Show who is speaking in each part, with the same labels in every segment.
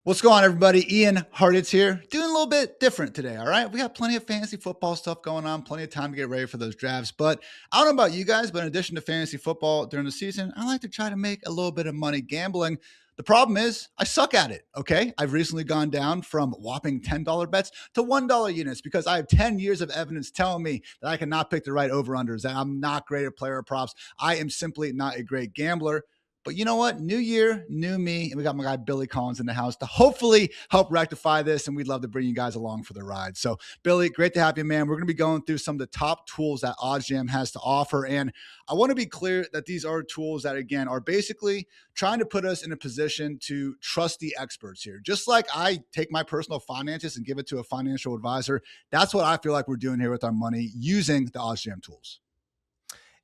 Speaker 1: What's going on, everybody? Ian Harditz here, doing a little bit different today. All right, we got plenty of fantasy football stuff going on, plenty of time to get ready for those drafts. But I don't know about you guys, but in addition to fantasy football during the season, I like to try to make a little bit of money gambling. The problem is, I suck at it. Okay, I've recently gone down from whopping $10 bets to $1 units because I have 10 years of evidence telling me that I cannot pick the right over-unders, that I'm not great at player props. I am simply not a great gambler. But you know what? New year, new me. And we got my guy Billy Collins in the house to hopefully help rectify this. And we'd love to bring you guys along for the ride. So, Billy, great to have you, man. We're going to be going through some of the top tools that OddsJam has to offer. And I want to be clear that these are tools that, again, are basically trying to put us in a position to trust the experts here. Just like I take my personal finances and give it to a financial advisor, that's what I feel like we're doing here with our money using the OddsJam tools.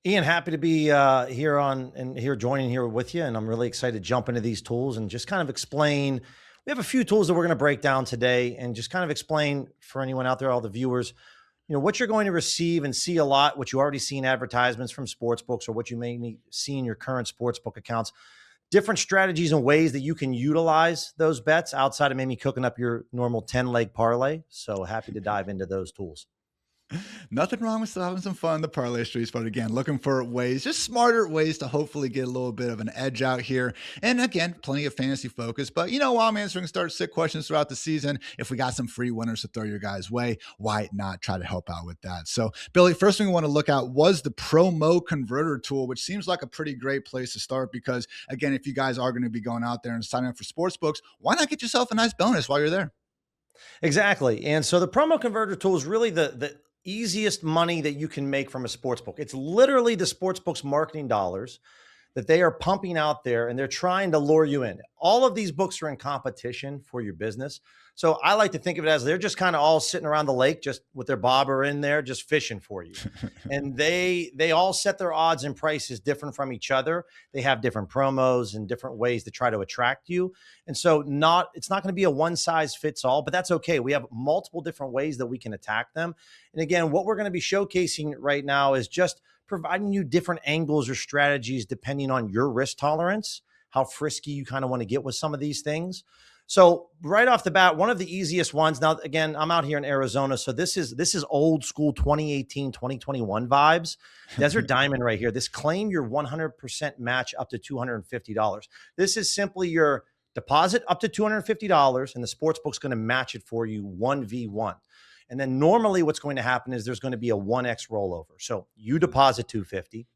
Speaker 2: Ian, happy to be here joining here with you. And I'm really excited to jump into these tools and just kind of explain. We have a few tools that we're going to break down today and just kind of explain for anyone out there, all the viewers, what you're going to receive and see a lot, what you already see in advertisements from sportsbooks or what you may see in your current sportsbook accounts, different strategies and ways that you can utilize those bets outside of maybe cooking up your normal 10-leg parlay. So happy to dive into those tools.
Speaker 1: Nothing wrong with still having some fun in the parlay streets, but again, looking for ways, just smarter ways to hopefully get a little bit of an edge out here. And again, plenty of fantasy focus. But while I'm answering start-sit questions throughout the season, if we got some free winners to throw your guys' way, why not try to help out with that? So, Billy, first thing we want to look at was the promo converter tool, which seems like a pretty great place to start because, again, if you guys are going to be going out there and signing up for sportsbooks, why not get yourself a nice bonus while you're there?
Speaker 2: Exactly. And so the promo converter tool is really the easiest money that you can make from a sports book. It's literally the sportsbook's marketing dollars that they are pumping out there and they're trying to lure you in. All of these books are in competition for your business. So I like to think of it as they're just kind of all sitting around the lake, just with their bobber in there, just fishing for you. And they all set their odds and prices different from each other. They have different promos and different ways to try to attract you. And so it's not going to be a one size fits all, but that's okay. We have multiple different ways that we can attack them. And again, what we're going to be showcasing right now is just providing you different angles or strategies depending on your risk tolerance, how frisky you kind of want to get with some of these things. So right off the bat, one of the easiest ones. Now, again, I'm out here in Arizona, so this is old school 2018, 2021 vibes. Desert Diamond right here. This claim your 100% match up to $250. This is simply your deposit up to $250, and the sportsbook's going to match it for you 1v1. And then normally what's going to happen is there's going to be a 1x rollover. So you deposit $250.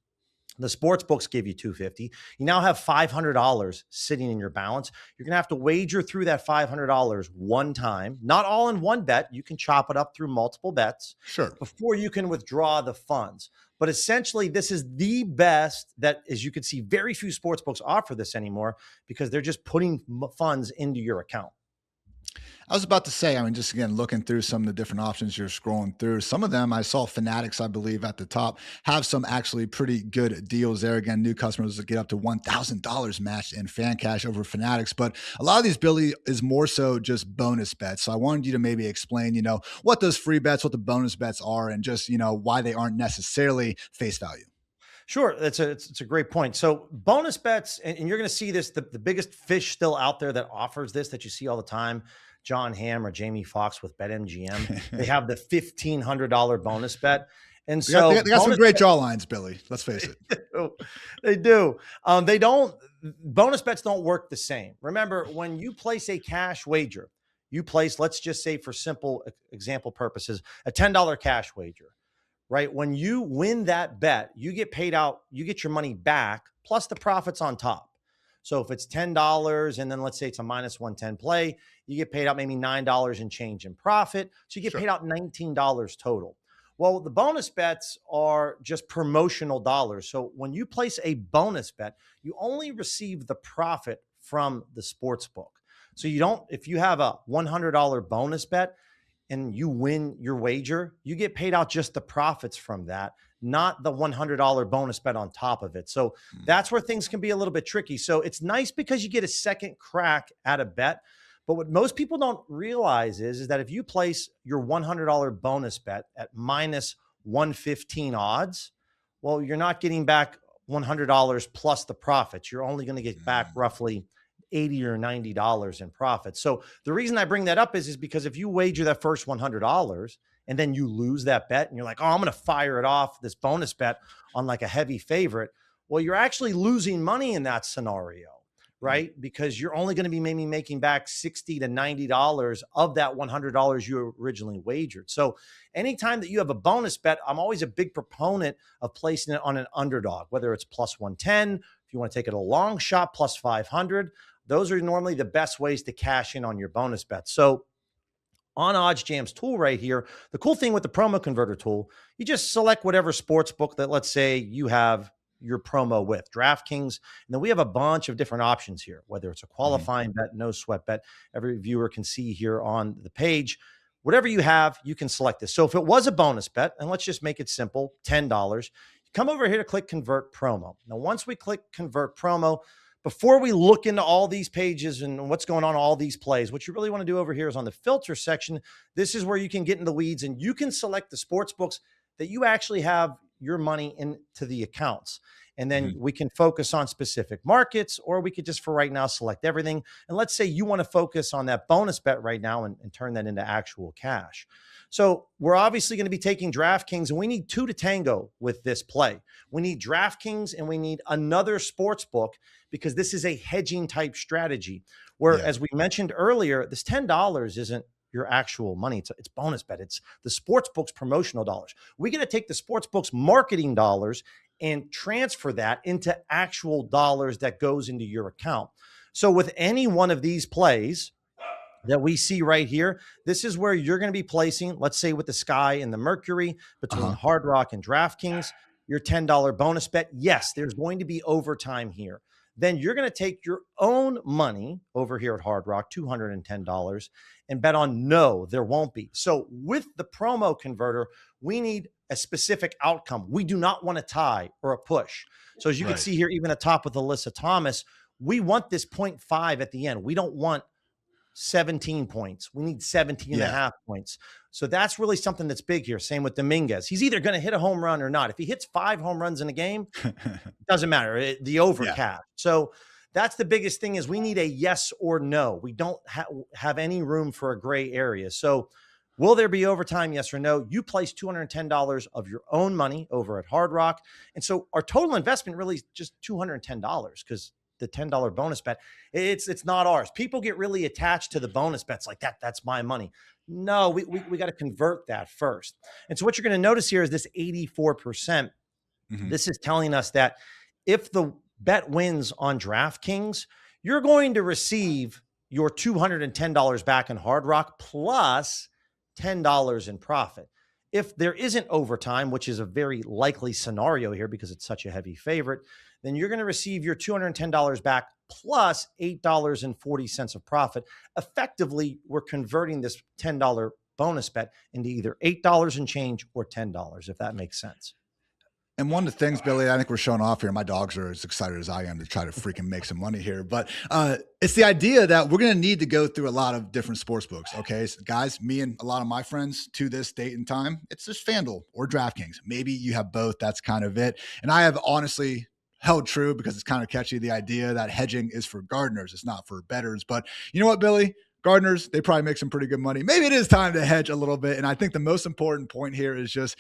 Speaker 2: The sports books give you $250. You now have $500 sitting in your balance. You're going to have to wager through that $500 one time, not all in one bet. You can chop it up through multiple bets before you can withdraw the funds. But essentially, this is the best that, as you can see, very few sports books offer this anymore because they're just putting funds into your account.
Speaker 1: I was about to say, just again, looking through some of the different options you're scrolling through, some of them I saw Fanatics, I believe at the top, have some actually pretty good deals there. Again, new customers get up to $1,000 matched in fan cash over Fanatics. But a lot of these, Billy, is more so just bonus bets. So I wanted you to maybe explain, what those free bets, what the bonus bets are, and just, why they aren't necessarily face value.
Speaker 2: Sure. It's a great point. So bonus bets, and you're going to see this, the biggest fish still out there that offers this that you see all the time, John Hamm or Jamie Foxx with BetMGM. They have the $1,500 bonus bet. And so
Speaker 1: they got some great draw lines, Billy. Let's face it.
Speaker 2: They do. Bonus bets don't work the same. Remember, when you place a cash wager, you place, let's just say for simple example purposes, a $10 cash wager. Right? When you win that bet, you get paid out, you get your money back plus the profits on top. So if it's $10 and then let's say it's a minus 110 play, you get paid out maybe $9 and change in profit. So you get paid out $19 total. Well, the bonus bets are just promotional dollars. So when you place a bonus bet, you only receive the profit from the sports book. So you don't, if you have a $100 bonus bet, and you win your wager, you get paid out just the profits from that, not the $100 bonus bet on top of it. So that's where things can be a little bit tricky. So it's nice because you get a second crack at a bet. But what most people don't realize is that if you place your $100 bonus bet at minus 115 odds, well, you're not getting back $100 plus the profits. You're only going to get back roughly $80 or $90 in profit. So the reason I bring that up is because if you wager that first $100 and then you lose that bet and you're like, oh, I'm going to fire it off, this bonus bet on like a heavy favorite. Well, you're actually losing money in that scenario, right? Because you're only going to be maybe making back $60 to $90 of that $100 you originally wagered. So anytime that you have a bonus bet, I'm always a big proponent of placing it on an underdog, whether it's plus 110, if you want to take it a long shot, plus 500. Those are normally the best ways to cash in on your bonus bet. So on OddsJam's tool right here, the cool thing with the promo converter tool, you just select whatever sports book that, let's say, you have your promo with DraftKings. And then we have a bunch of different options here, whether it's a qualifying bet, no sweat bet. Every viewer can see here on the page. Whatever you have, you can select this. So if it was a bonus bet, and let's just make it simple, $10, you come over here to click Convert Promo. Now, once we click Convert Promo, before we look into all these pages and what's going on all these plays, what you really want to do over here is on the filter section. This is where you can get in the weeds and you can select the sports books that you actually have your money into the accounts. And then we can focus on specific markets, or we could just for right now select everything. And let's say you want to focus on that bonus bet right now and turn that into actual cash. So we're obviously going to be taking DraftKings, and we need two to tango with this play. We need DraftKings and we need another sports book, because this is a hedging type strategy where, as we mentioned earlier, this $10 isn't your actual money. It's bonus bet. It's the sportsbook's promotional dollars. We got to take the sportsbook's marketing dollars and transfer that into actual dollars that goes into your account. So with any one of these plays that we see right here, this is where you're going to be placing, let's say with the Sky and the Mercury between Hard Rock and DraftKings, your $10 bonus bet. Yes, there's going to be overtime here. Then you're going to take your own money over here at Hard Rock, $210, and bet on no, there won't be. So with the promo converter, we need a specific outcome. We do not want a tie or a push. So as you can see here, even at the top with Alyssa Thomas, we want this 0.5 at the end. We don't want 17 points. We need 17 and a half points. So that's really something that's big here. Same with Dominguez. He's either going to hit a home run or not. If he hits 5 home runs in a game, it doesn't matter. The over cap. So that's the biggest thing, is we need a yes or no. We don't have any room for a gray area. So will there be overtime? Yes or no? You place $210 of your own money over at Hard Rock. And so our total investment really is just $210, because the $10 bonus bet, it's not ours. People get really attached to the bonus bets like that's my money. No, we got to convert that first. And so what you're going to notice here is this 84%. This is telling us that if the bet wins on DraftKings, you're going to receive your $210 back in Hard Rock plus $10 in profit. If there isn't overtime, which is a very likely scenario here because it's such a heavy favorite, then you're going to receive your $210 back plus $8.40 of profit. Effectively, we're converting this $10 bonus bet into either $8 and change or $10, if that makes sense.
Speaker 1: And one of the things, Billy, I think we're showing off here, my dogs are as excited as I am to try to freaking make some money here. But it's the idea that we're going to need to go through a lot of different sports books. Okay, so guys, me and a lot of my friends to this date and time, it's just FanDuel or DraftKings. Maybe you have both. That's kind of it. And I have honestly held true, because it's kind of catchy, the idea that hedging is for gardeners. It's not for bettors. But you know what, Billy? Gardeners, they probably make some pretty good money. Maybe it is time to hedge a little bit. And I think the most important point here is just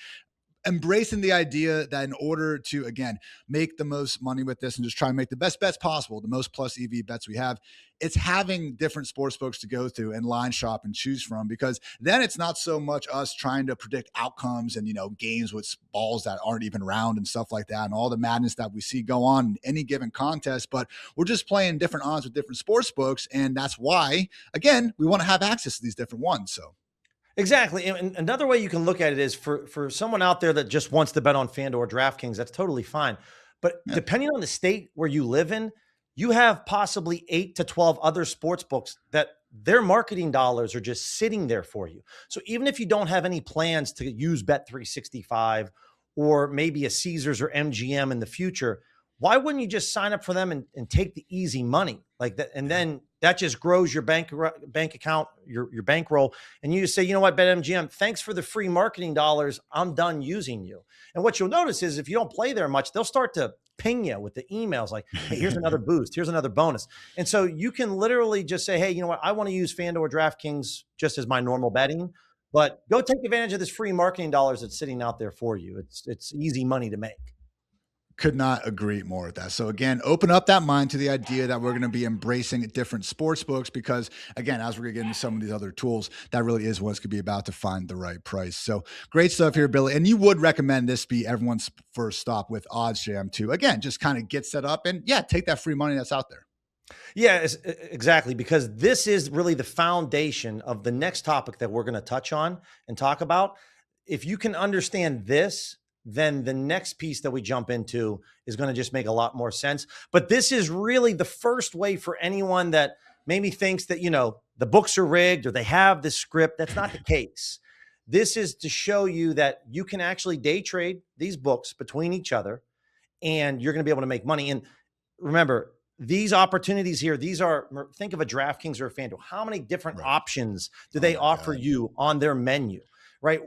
Speaker 1: embracing the idea that in order to, again, make the most money with this and just try and make the best bets possible, the most plus EV bets we have, it's having different sports books to go through and line shop and choose from, because then it's not so much us trying to predict outcomes and, games with balls that aren't even round and stuff like that and all the madness that we see go on in any given contest, but we're just playing different odds with different sports books. And that's why, again, we want to have access to these different ones. So
Speaker 2: exactly. And another way you can look at it is for someone out there that just wants to bet on FanDuel or DraftKings, that's totally fine. But depending on the state where you live in, you have possibly 8 to 12 other sports books that their marketing dollars are just sitting there for you. So even if you don't have any plans to use Bet365 or maybe a Caesars or MGM in the future, why wouldn't you just sign up for them and take the easy money like that? And then that just grows your bank account, your bankroll. And you just say, you know what, BetMGM, thanks for the free marketing dollars. I'm done using you. And what you'll notice is if you don't play there much, they'll start to ping you with the emails like, hey, here's another boost, here's another bonus. And so you can literally just say, hey, you know what? I want to use FanDuel or DraftKings just as my normal betting, but go take advantage of this free marketing dollars that's sitting out there for you. It's easy money to make.
Speaker 1: Could not agree more with that. So again, open up that mind to the idea that we're going to be embracing different sports books because again, as we're going to get into some of these other tools, that really is what's going to be about to find the right price. So great stuff here, Billy. And you would recommend this be everyone's first stop with OddsJam to, again, just kind of get set up and yeah, take that free money that's out there.
Speaker 2: Yeah, exactly. Because this is really the foundation of the next topic that we're going to touch on and talk about. If you can understand this, then the next piece that we jump into is going to just make a lot more sense. But this is really the first way for anyone that maybe thinks that, you know, the books are rigged or they have this script. That's not the case. This is to show you that you can actually day trade these books between each other and you're going to be able to make money. And remember, these opportunities here, these are, think of a DraftKings or a FanDuel. How many different options do they offer you on their menu, right?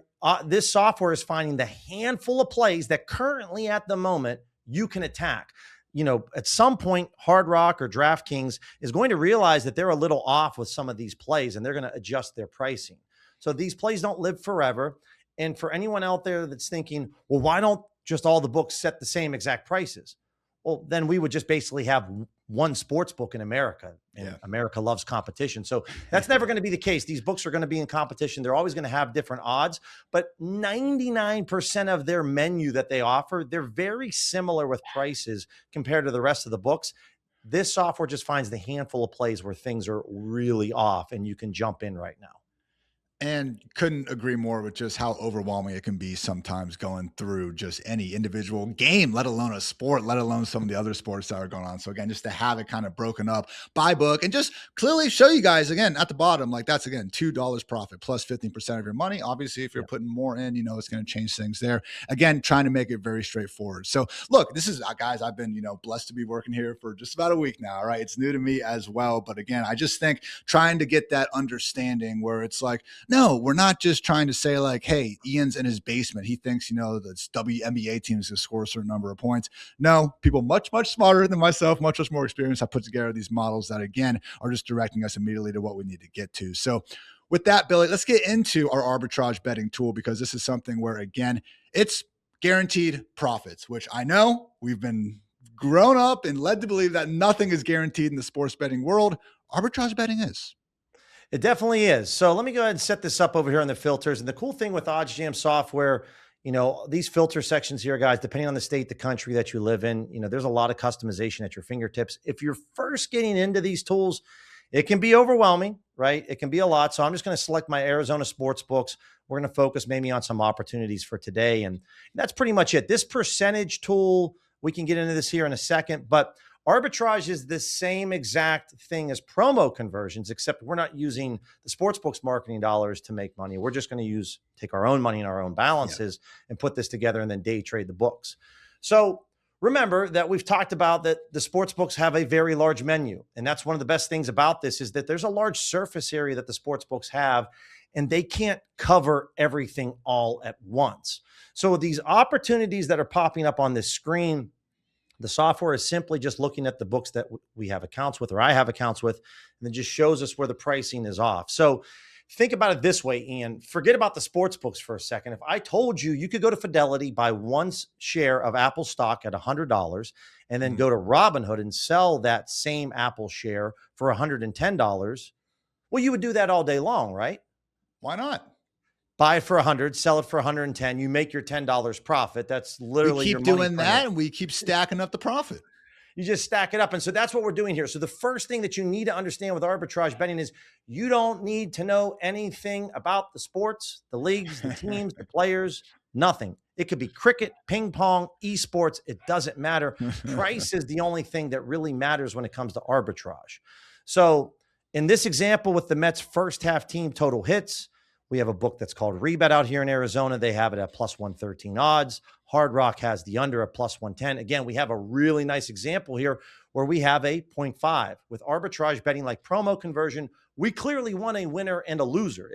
Speaker 2: This software is finding the handful of plays that currently at the moment you can attack. You know, at some point, Hard Rock or DraftKings is going to realize that they're a little off with some of these plays and they're going to adjust their pricing. So these plays don't live forever. And for anyone out there that's thinking, well, why don't just all the books set the same exact prices? Well, then we would just basically have one sports book in America, and America loves competition. So that's never going to be the case. These books are going to be in competition. They're always going to have different odds, but 99% of their menu that they offer, they're very similar with prices compared to the rest of the books. This software just finds the handful of plays where things are really off and you can jump in right now.
Speaker 1: And couldn't agree more with just how overwhelming it can be sometimes going through just any individual game, let alone a sport, let alone some of the other sports that are going on. So again, just to have it kind of broken up by book and just clearly show you guys again at the bottom, like that's again, $2 profit plus 15% of your money. Obviously, if you're putting more in, you know, it's going to change things there. Again, trying to make it very straightforward. So look, this is guys, I've been, you know, blessed to be working here for just about a week now. All right. It's new to me as well. But again, I just think trying to get that understanding where it's like, no, we're not just trying to say like, hey, Ian's in his basement. He thinks, you know, the WNBA team is going to score a certain number of points. No, people much, much smarter than myself, much, much more experienced have put together these models that, again, are just directing us immediately to what we need to get to. So with that, Billy, let's get into our arbitrage betting tool because this is something where, again, it's guaranteed profits, which I know we've been grown up and led to believe that nothing is guaranteed in the sports betting world. Arbitrage betting is.
Speaker 2: It definitely is. So let me go ahead and set this up over here on the filters. And the cool thing with OddsJam software, you know, these filter sections here, guys, depending on the state, the country that you live in, you know, there's a lot of customization at your fingertips. If you're first getting into these tools, it can be overwhelming, right? It can be a lot. So I'm just going to select my Arizona sports books. We're going to focus maybe on some opportunities for today. And that's pretty much it. This percentage tool, we can get into this here in a second, but arbitrage is the same exact thing as promo conversions, except we're not using the sportsbooks marketing dollars to make money. We're just going to take our own money and our own balances and put this together and then day trade the books. So remember that we've talked about that the sportsbooks have a very large menu. And that's one of the best things about this is that there's a large surface area that the sportsbooks have, and they can't cover everything all at once. So these opportunities that are popping up on this screen, the software is simply just looking at the books that we have accounts with, or I have accounts with, and then just shows us where the pricing is off. So think about it this way, Ian. Forget about the sports books for a second. If I told you you could go to Fidelity, buy one share of Apple stock at $100, and then go to Robinhood and sell that same Apple share for $110, well, you would do that all day long, right?
Speaker 1: Why not?
Speaker 2: Buy it for 100, sell it for 110. You make your $10 profit. That's literally your money.
Speaker 1: We keep doing that, and we keep stacking up the profit.
Speaker 2: You just stack it up. And so that's what we're doing here. So the first thing that you need to understand with arbitrage betting is you don't need to know anything about the sports, the leagues, the teams, the players, nothing. It could be cricket, ping pong, esports. It doesn't matter. Price is the only thing that really matters when it comes to arbitrage. So in this example with the Mets first half team total hits, we have a book that's called Rebet out here in Arizona. They have it at plus 113 odds. Hard Rock has the under at plus 110. Again, we have a really nice example here where we have a 0.5. With arbitrage betting like promo conversion, we clearly want a winner and a loser.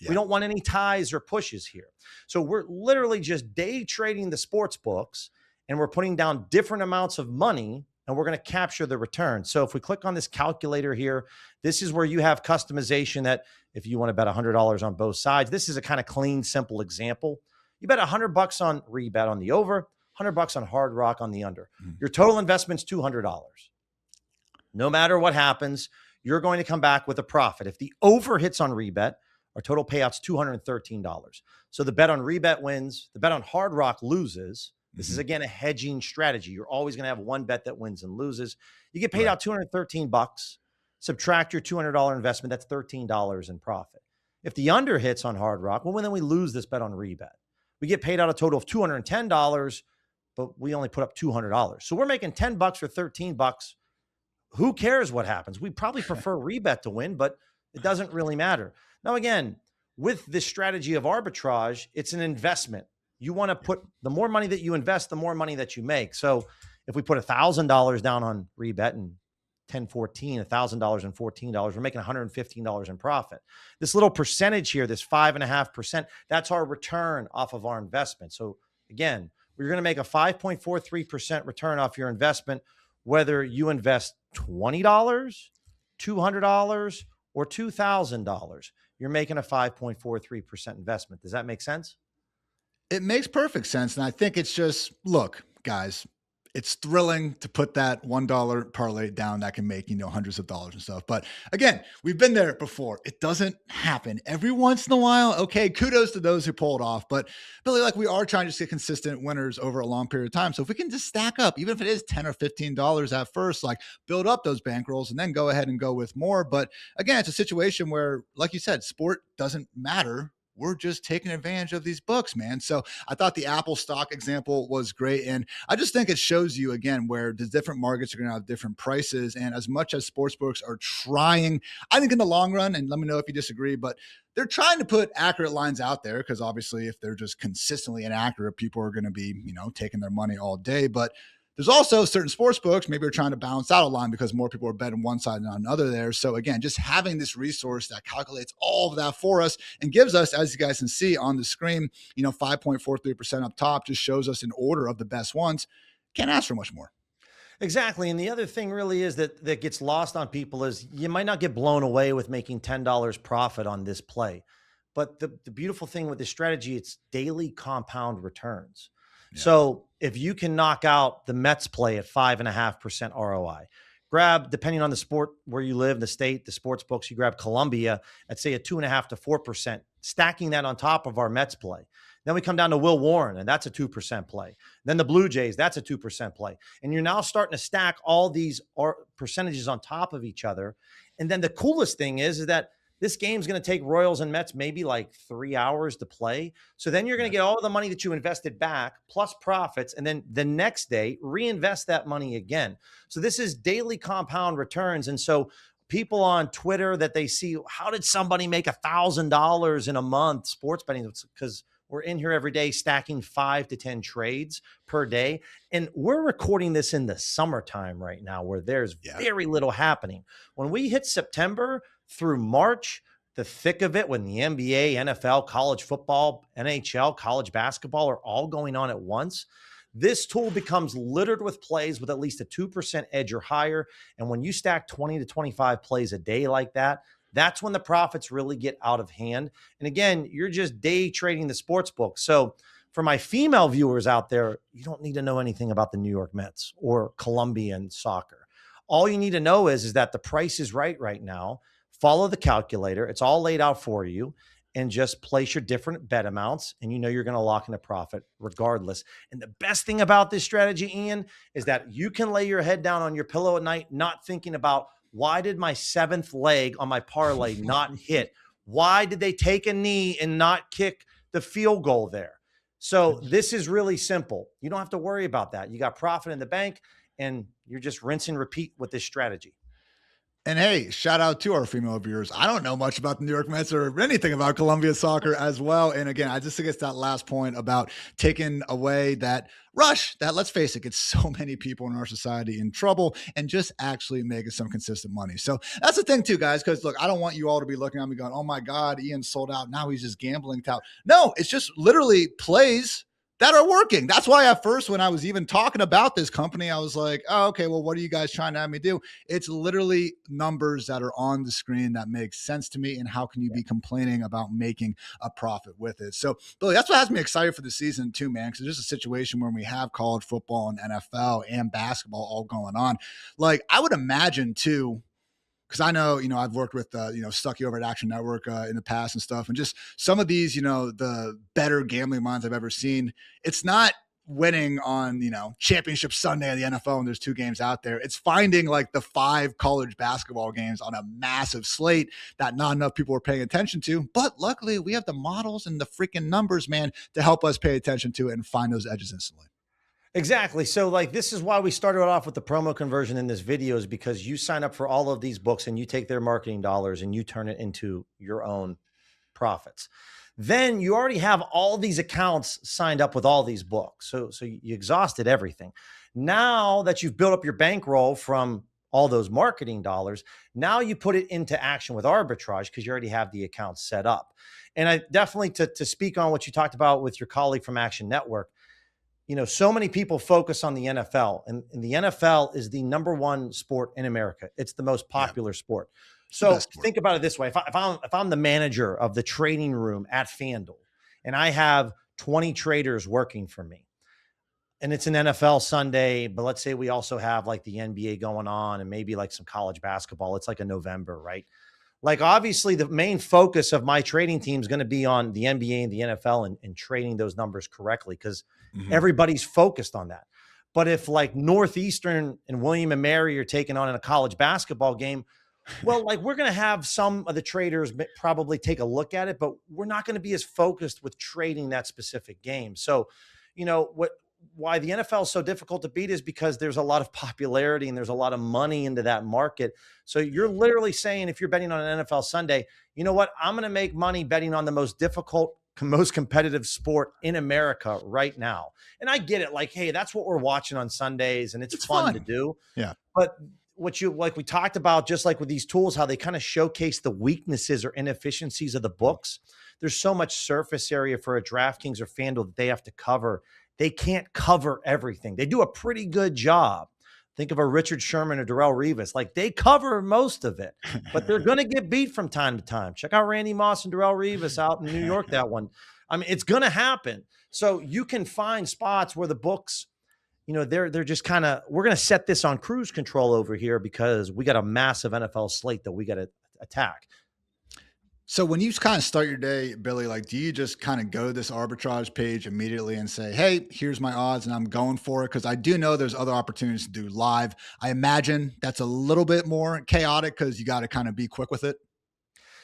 Speaker 2: We don't want any ties or pushes here. So we're literally just day trading the sports books, and we're putting down different amounts of money, and we're going to capture the return. So if we click on this calculator here, this is where you have customization that if you want to bet $100 on both sides, this is a kind of clean, simple example. You bet $100 on rebet on the over, $100 on Hard Rock on the under. Your total investment's $200. No matter what happens, you're going to come back with a profit. If the over hits on rebet, our total payout's $213. So the bet on rebet wins, the bet on Hard Rock loses. This is, again, a hedging strategy. You're always going to have one bet that wins and loses. You get paid out $213. Subtract your $200 investment. That's $13 in profit. If the under hits on Hard Rock, well, then we lose this bet on rebet. We get paid out a total of $210, but we only put up $200. So we're making $10 or $13. Who cares what happens? We probably prefer rebet to win, but it doesn't really matter. Now, again, with this strategy of arbitrage, it's an investment. You want to put the more money that you invest, the more money that you make. So if we put $1,000 down on rebet and $1,014, $1,000 and $14, we're making $115 in profit. This little percentage here, this 5.5%, that's our return off of our investment. So again, we're going to make a 5.43% return off your investment, whether you invest $20, $200, or $2,000. You're making a 5.43% investment. Does that make sense?
Speaker 1: It makes perfect sense. And I think it's just, look, guys, it's thrilling to put that $1 parlay down that can make, hundreds of dollars and stuff. But again, we've been there before. It doesn't happen every once in a while. Okay, kudos to those who pull it off. But Billy, we are trying to just get consistent winners over a long period of time. So if we can just stack up, even if it is $10 or $15 at first, build up those bankrolls and then go ahead and go with more. But again, it's a situation where, like you said, sport doesn't matter. We're just taking advantage of these books, man. So I thought the Apple stock example was great. And I just think it shows you, again, where the different markets are going to have different prices. And as much as sportsbooks are trying, I think in the long run, and let me know if you disagree, but they're trying to put accurate lines out there, because obviously if they're just consistently inaccurate, people are going to be, taking their money all day. But there's also certain sports books maybe are trying to balance out a line because more people are betting one side and not another there. So again, just having this resource that calculates all of that for us and gives us, as you guys can see on the screen, 5.43% up top, just shows us an order of the best ones. Can't ask for much more.
Speaker 2: Exactly. And the other thing really is that gets lost on people is you might not get blown away with making $10 profit on this play. But the beautiful thing with this strategy, it's daily compound returns. Yeah. So if you can knock out the Mets play at 5.5% ROI, grab, depending on the sport where you live, the state, the sports books, you grab Columbia at say a 2.5 to 4%, stacking that on top of our Mets play. Then we come down to Will Warren, and that's a 2% play. Then the Blue Jays, that's a 2% play. And you're now starting to stack all these percentages on top of each other. And then the coolest thing is that this game's going to take Royals and Mets maybe 3 hours to play. So then you're going to get all the money that you invested back plus profits. And then the next day, reinvest that money again. So this is daily compound returns. And so people on Twitter that they see, how did somebody make $1,000 in a month sports betting? It's because we're in here every day stacking 5 to 10 trades per day. And we're recording this in the summertime right now where there's very little happening. When we hit September through March, the thick of it, when the NBA, NFL, college football, NHL, college basketball are all going on at once, this tool becomes littered with plays with at least a 2% edge or higher. And when you stack 20 to 25 plays a day like that, that's when the profits really get out of hand. And again, you're just day trading the sports book. So for my female viewers out there, you don't need to know anything about the New York Mets or Colombian soccer. All you need to know is that the price is right now. Follow the calculator. It's all laid out for you, and just place your different bet amounts, and you're going to lock in a profit regardless. And the best thing about this strategy, Ian, is that you can lay your head down on your pillow at night, not thinking about, why did my 7th leg on my parlay not hit? Why did they take a knee and not kick the field goal there? So this is really simple. You don't have to worry about that. You got profit in the bank, and you're just rinse and repeat with this strategy.
Speaker 1: And hey, shout out to our female viewers. I don't know much about the New York Mets or anything about Columbia soccer as well. And again, I just think it's that last point about taking away that rush that, let's face it, gets so many people in our society in trouble, and just actually making some consistent money. So that's the thing too, guys, because look, I don't want you all to be looking at me going, oh my God, Ian sold out. Now he's just gambling tout. No, it's just literally plays that are working. That's why at first, when I was even talking about this company, I was like, oh, okay, well, what are you guys trying to have me do? It's literally numbers that are on the screen that make sense to me. And how can you be complaining about making a profit with it? So, Billy, that's what has me excited for the season too, man, because it's just a situation where we have college football and NFL and basketball all going on. Like, I would imagine too, because I know, I've worked with, Stucky over at Action Network in the past and stuff. And just some of these, the better gambling minds I've ever seen, it's not winning on, championship Sunday of the NFL and there's 2 games out there. It's finding like the 5 college basketball games on a massive slate that not enough people are paying attention to. But luckily we have the models and the freaking numbers, man, to help us pay attention to it and find those edges instantly.
Speaker 2: Exactly. So like, this is why we started off with the promo conversion in this video, is because you sign up for all of these books and you take their marketing dollars and you turn it into your own profits. Then you already have all these accounts signed up with all these books. So you exhausted everything. Now that you've built up your bankroll from all those marketing dollars, now you put it into action with arbitrage because you already have the account set up. And I definitely, to speak on what you talked about with your colleague from Action Network, so many people focus on the NFL, and the NFL is the #1 sport in America. It's the most popular sport. So think about it this way. If I'm the manager of the trading room at FanDuel and I have 20 traders working for me, and it's an NFL Sunday, but let's say we also have like the NBA going on and maybe like some college basketball. It's like a November, right? Like, obviously the main focus of my trading team is going to be on the NBA and the NFL and trading those numbers correctly, because everybody's focused on that. But if like Northeastern and William and Mary are taking on in a college basketball game, well, like, we're going to have some of the traders probably take a look at it, but we're not going to be as focused with trading that specific game. So, why the NFL is so difficult to beat is because there's a lot of popularity and there's a lot of money into that market. So you're literally saying, if you're betting on an NFL Sunday, you know what, I'm going to make money betting on the most difficult, most competitive sport in America right now. And I get it. Like, hey, that's what we're watching on Sundays and it's fun to do.
Speaker 1: Yeah.
Speaker 2: But like we talked about, just like with these tools, how they kind of showcase the weaknesses or inefficiencies of the books. There's so much surface area for a DraftKings or FanDuel that they have to cover. They can't cover everything. They do a pretty good job. Think of a Richard Sherman or Darrelle Revis. Like, they cover most of it, but they're going to get beat from time to time. Check out Randy Moss and Darrelle Revis out in New York, that one. I mean, it's going to happen. So you can find spots where the books, they're just kind of, we're going to set this on cruise control over here because we got a massive NFL slate that we got to attack.
Speaker 1: So when you kind of start your day, Billy, like, do you just kind of go to this arbitrage page immediately and say, hey, here's my odds and I'm going for it? Because I do know there's other opportunities to do live. I imagine that's a little bit more chaotic because you got to kind of be quick with it.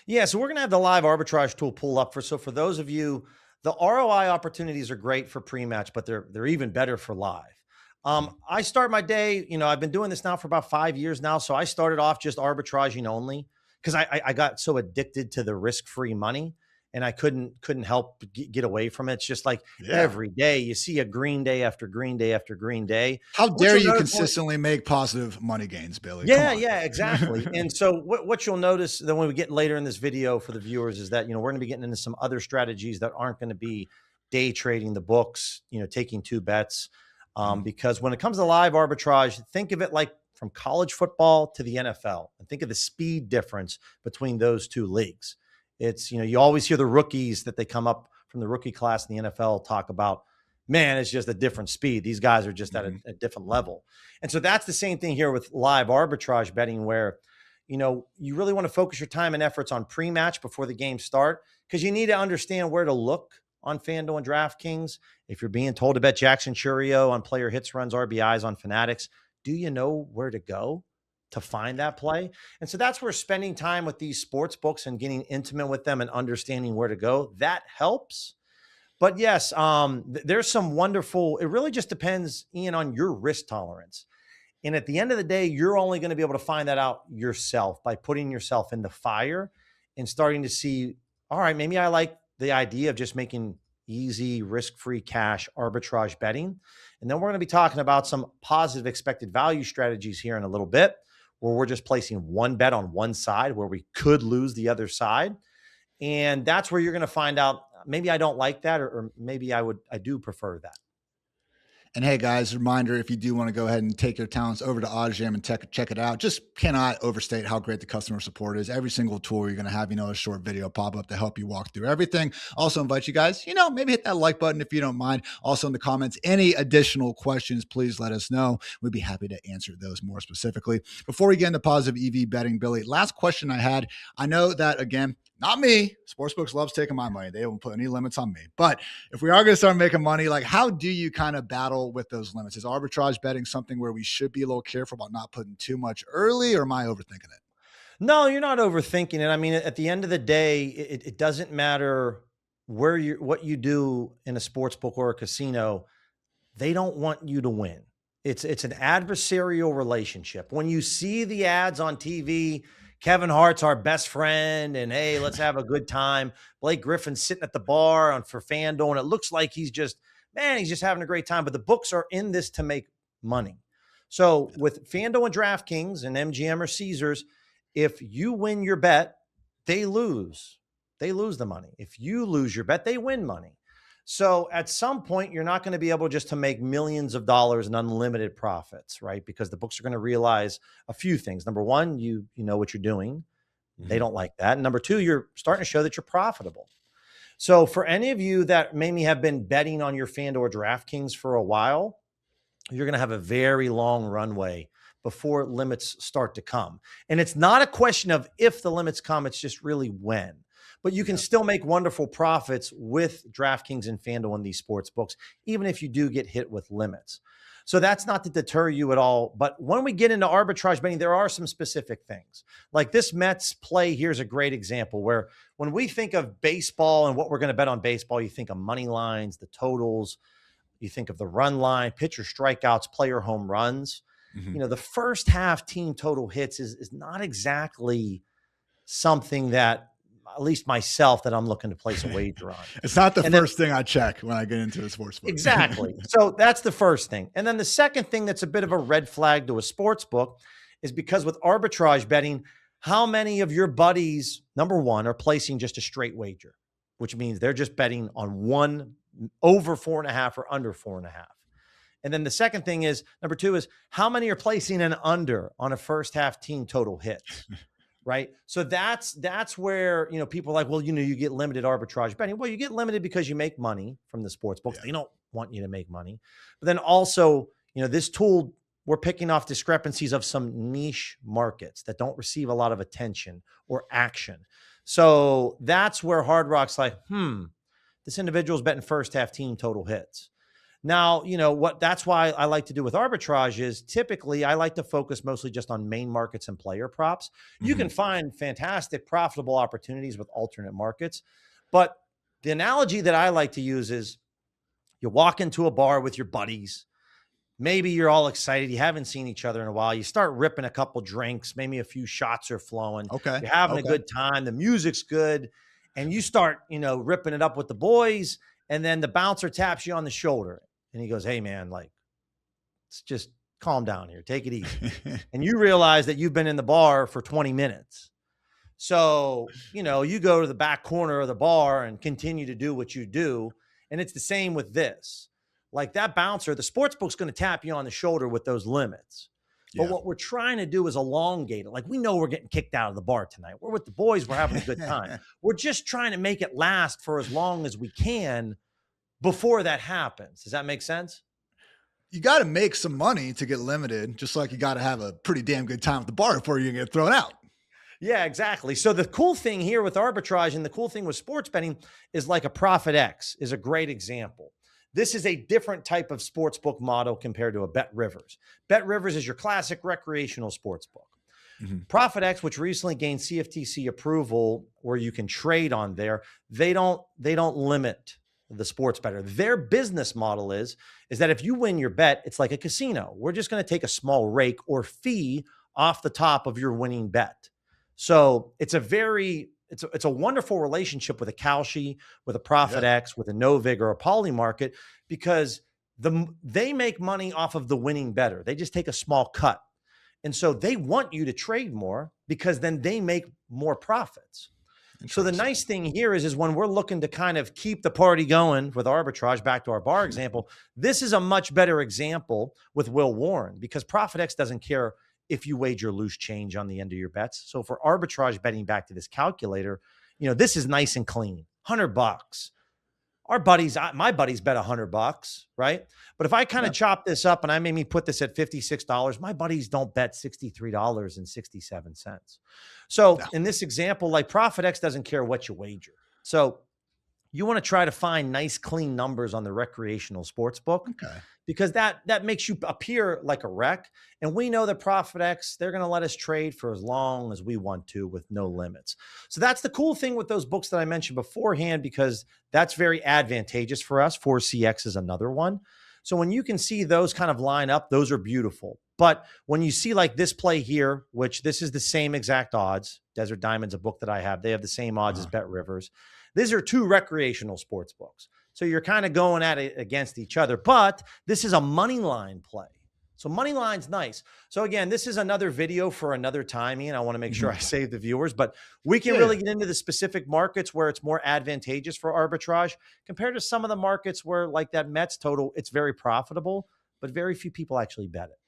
Speaker 2: Yeah, so we're going to have the live arbitrage tool pull up so for those of you, the ROI opportunities are great for pre-match, but they're even better for live. I start my day, I've been doing this now for about 5 years now. So I started off just arbitraging only, because I got so addicted to the risk-free money and I couldn't help get away from it. It's just like every day you see a green day after green day after green day.
Speaker 1: How dare you consistently make positive money gains, Billy?
Speaker 2: Yeah, exactly. And so what you'll notice then when we get later in this video for the viewers is that, we're going to be getting into some other strategies that aren't going to be day trading the books, taking 2 bets. Because when it comes to live arbitrage, think of it like from college football to the NFL, and think of the speed difference between those 2 leagues. It's, you always hear the rookies that they come up from the rookie class in the NFL talk about, man, it's just a different speed. These guys are just at a different level. And so that's the same thing here with live arbitrage betting, where, you really want to focus your time and efforts on pre-match before the game start, because you need to understand where to look on FanDuel and DraftKings. If you're being told to bet Jackson Churio on player hits, runs, RBIs on Fanatics, do you know where to go to find that play? And so that's where spending time with these sports books and getting intimate with them and understanding where to go, that helps. But yes, there's some wonderful, it really just depends, Ian, on your risk tolerance. And at the end of the day, you're only going to be able to find that out yourself by putting yourself in the fire and starting to see, all right, maybe I like the idea of just making easy, risk-free cash arbitrage betting. And then we're going to be talking about some positive expected value strategies here in a little bit, where we're just placing one bet on one side where we could lose the other side. And that's where you're going to find out maybe I don't like that, or maybe I do prefer that.
Speaker 1: And hey, guys, reminder, if you do want to go ahead and take your talents over to OddsJam and check it out, just cannot overstate how great the customer support is. Every single tool you're going to have, a short video pop up to help you walk through everything. Also invite you guys, maybe hit that like button if you don't mind. Also in the comments, any additional questions, please let us know. We'd be happy to answer those more specifically. Before we get into positive EV betting, Billy, last question I had. I know that, again, not me. Sportsbooks loves taking my money. They won't put any limits on me. But if we are going to start making money, like, how do you kind of battle with those limits? Is arbitrage betting something where we should be a little careful about not putting too much early, or am I overthinking it?
Speaker 2: No, you're not overthinking it. I mean, at the end of the day, it doesn't matter what you do in a sports book or a casino. They don't want you to win. It's an adversarial relationship. When you see the ads on TV, Kevin Hart's our best friend, and hey, let's have a good time. Blake Griffin's sitting at the bar for FanDuel, and it looks like he's just having a great time. But the books are in this to make money. So with FanDuel and DraftKings and MGM or Caesars, if you win your bet, they lose. They lose the money. If you lose your bet, they win money. So at some point, you're not going to be able just to make millions of dollars and unlimited profits, right? Because the books are going to realize a few things. Number one, you know what you're doing. They don't like that. And number two, you're starting to show that you're profitable. So for any of you that maybe have been betting on your FanDuel or DraftKings for a while, you're going to have a very long runway before limits start to come. And it's not a question of if the limits come, it's just really when. But you can still make wonderful profits with DraftKings and FanDuel in these sports books, even if you do get hit with limits. So that's not to deter you at all. But when we get into arbitrage betting, there are some specific things. Like this Mets play, here's a great example where when we think of baseball and what we're going to bet on baseball, you think of money lines, the totals, you think of the run line, pitcher strikeouts, player home runs. The first half team total hits is not exactly something that, at least myself, that I'm looking to place a wager on.
Speaker 1: It's not the first thing I check when I get into the sports book.
Speaker 2: Exactly. So that's the first thing. And then the second thing that's a bit of a red flag to a sports book is because with arbitrage betting, how many of your buddies, number one, are placing just a straight wager, which means they're just betting on one over 4.5 or under 4.5. And then the second thing is, number two, is how many are placing an under on a first half team total hits, right? So that's where, people are like, well, you get limited arbitrage betting. Well, you get limited because you make money from the sports books. They don't want you to make money. But then also, this tool, we're picking off discrepancies of some niche markets that don't receive a lot of attention or action. So that's where Hard Rock's like, this individual's betting first half team total hits. Now, that's why I like to do with arbitrage is typically I like to focus mostly just on main markets and player props. You can find fantastic profitable opportunities with alternate markets. But the analogy that I like to use is you walk into a bar with your buddies. Maybe you're all excited. You haven't seen each other in a while. You start ripping a couple drinks. Maybe a few shots are flowing.
Speaker 1: Okay.
Speaker 2: You're having a good time. The music's good. And you start, ripping it up with the boys. And then the bouncer taps you on the shoulder. And he goes, hey, man, let's just calm down here. Take it easy. And you realize that you've been in the bar for 20 minutes. So, you go to the back corner of the bar and continue to do what you do. And it's the same with this. Like that bouncer, the sportsbook's going to tap you on the shoulder with those limits. But what we're trying to do is elongate it. Like we know we're getting kicked out of the bar tonight. We're with the boys. We're having a good time. We're just trying to make it last for as long as we can before that happens. Does that make sense?
Speaker 1: You got to make some money to get limited, just like you got to have a pretty damn good time at the bar before you get thrown out.
Speaker 2: Yeah, exactly. So the cool thing here with arbitrage and the cool thing with sports betting is like a Profit X is a great example. This is a different type of sports book model compared to a Bet Rivers. Bet Rivers is your classic recreational sports book. Profit X, which recently gained CFTC approval where you can trade on there, they don't limit the sports bettor. Their business model is that if you win your bet, it's like a casino. We're just going to take a small rake or fee off the top of your winning bet. So it's a wonderful relationship with a Kalshi, with a Profit X, with a Novig or a Poly Market, because they make money off of the winning bettor. They just take a small cut. And so they want you to trade more because then they make more profits. So the
Speaker 1: Interesting.
Speaker 2: nice thing here is when we're looking to kind of keep the party going with arbitrage, back to our bar example, this is a much better example with Will Warren, because Profit X doesn't care if you wager loose change on the end of your bets. So for arbitrage betting, back to this calculator, this is nice and clean. $100. Our buddies, my buddies bet $100, right? But if I kind of chop this up and I made me put this at $56, my buddies don't bet $63.67. So in this example, like Profit X doesn't care what you wager. So you want to try to find nice, clean numbers on the recreational sports book, because that makes you appear like a wreck. And we know that Profit X, they're going to let us trade for as long as we want to with no limits. So that's the cool thing with those books that I mentioned beforehand, because that's very advantageous for us. 4CX is another one. So when you can see those kind of line up, those are beautiful. But when you see like this play here, which this is the same exact odds, Desert Diamond's a book that I have. They have the same odds as Bet Rivers. These are two recreational sports books. So you're kind of going at it against each other, but this is a money line play. So money line's nice. So again, this is another video for another time, Ian. I want to make sure I save the viewers, but we can really get into the specific markets where it's more advantageous for arbitrage compared to some of the markets where, like that Mets total, it's very profitable, but very few people actually bet it.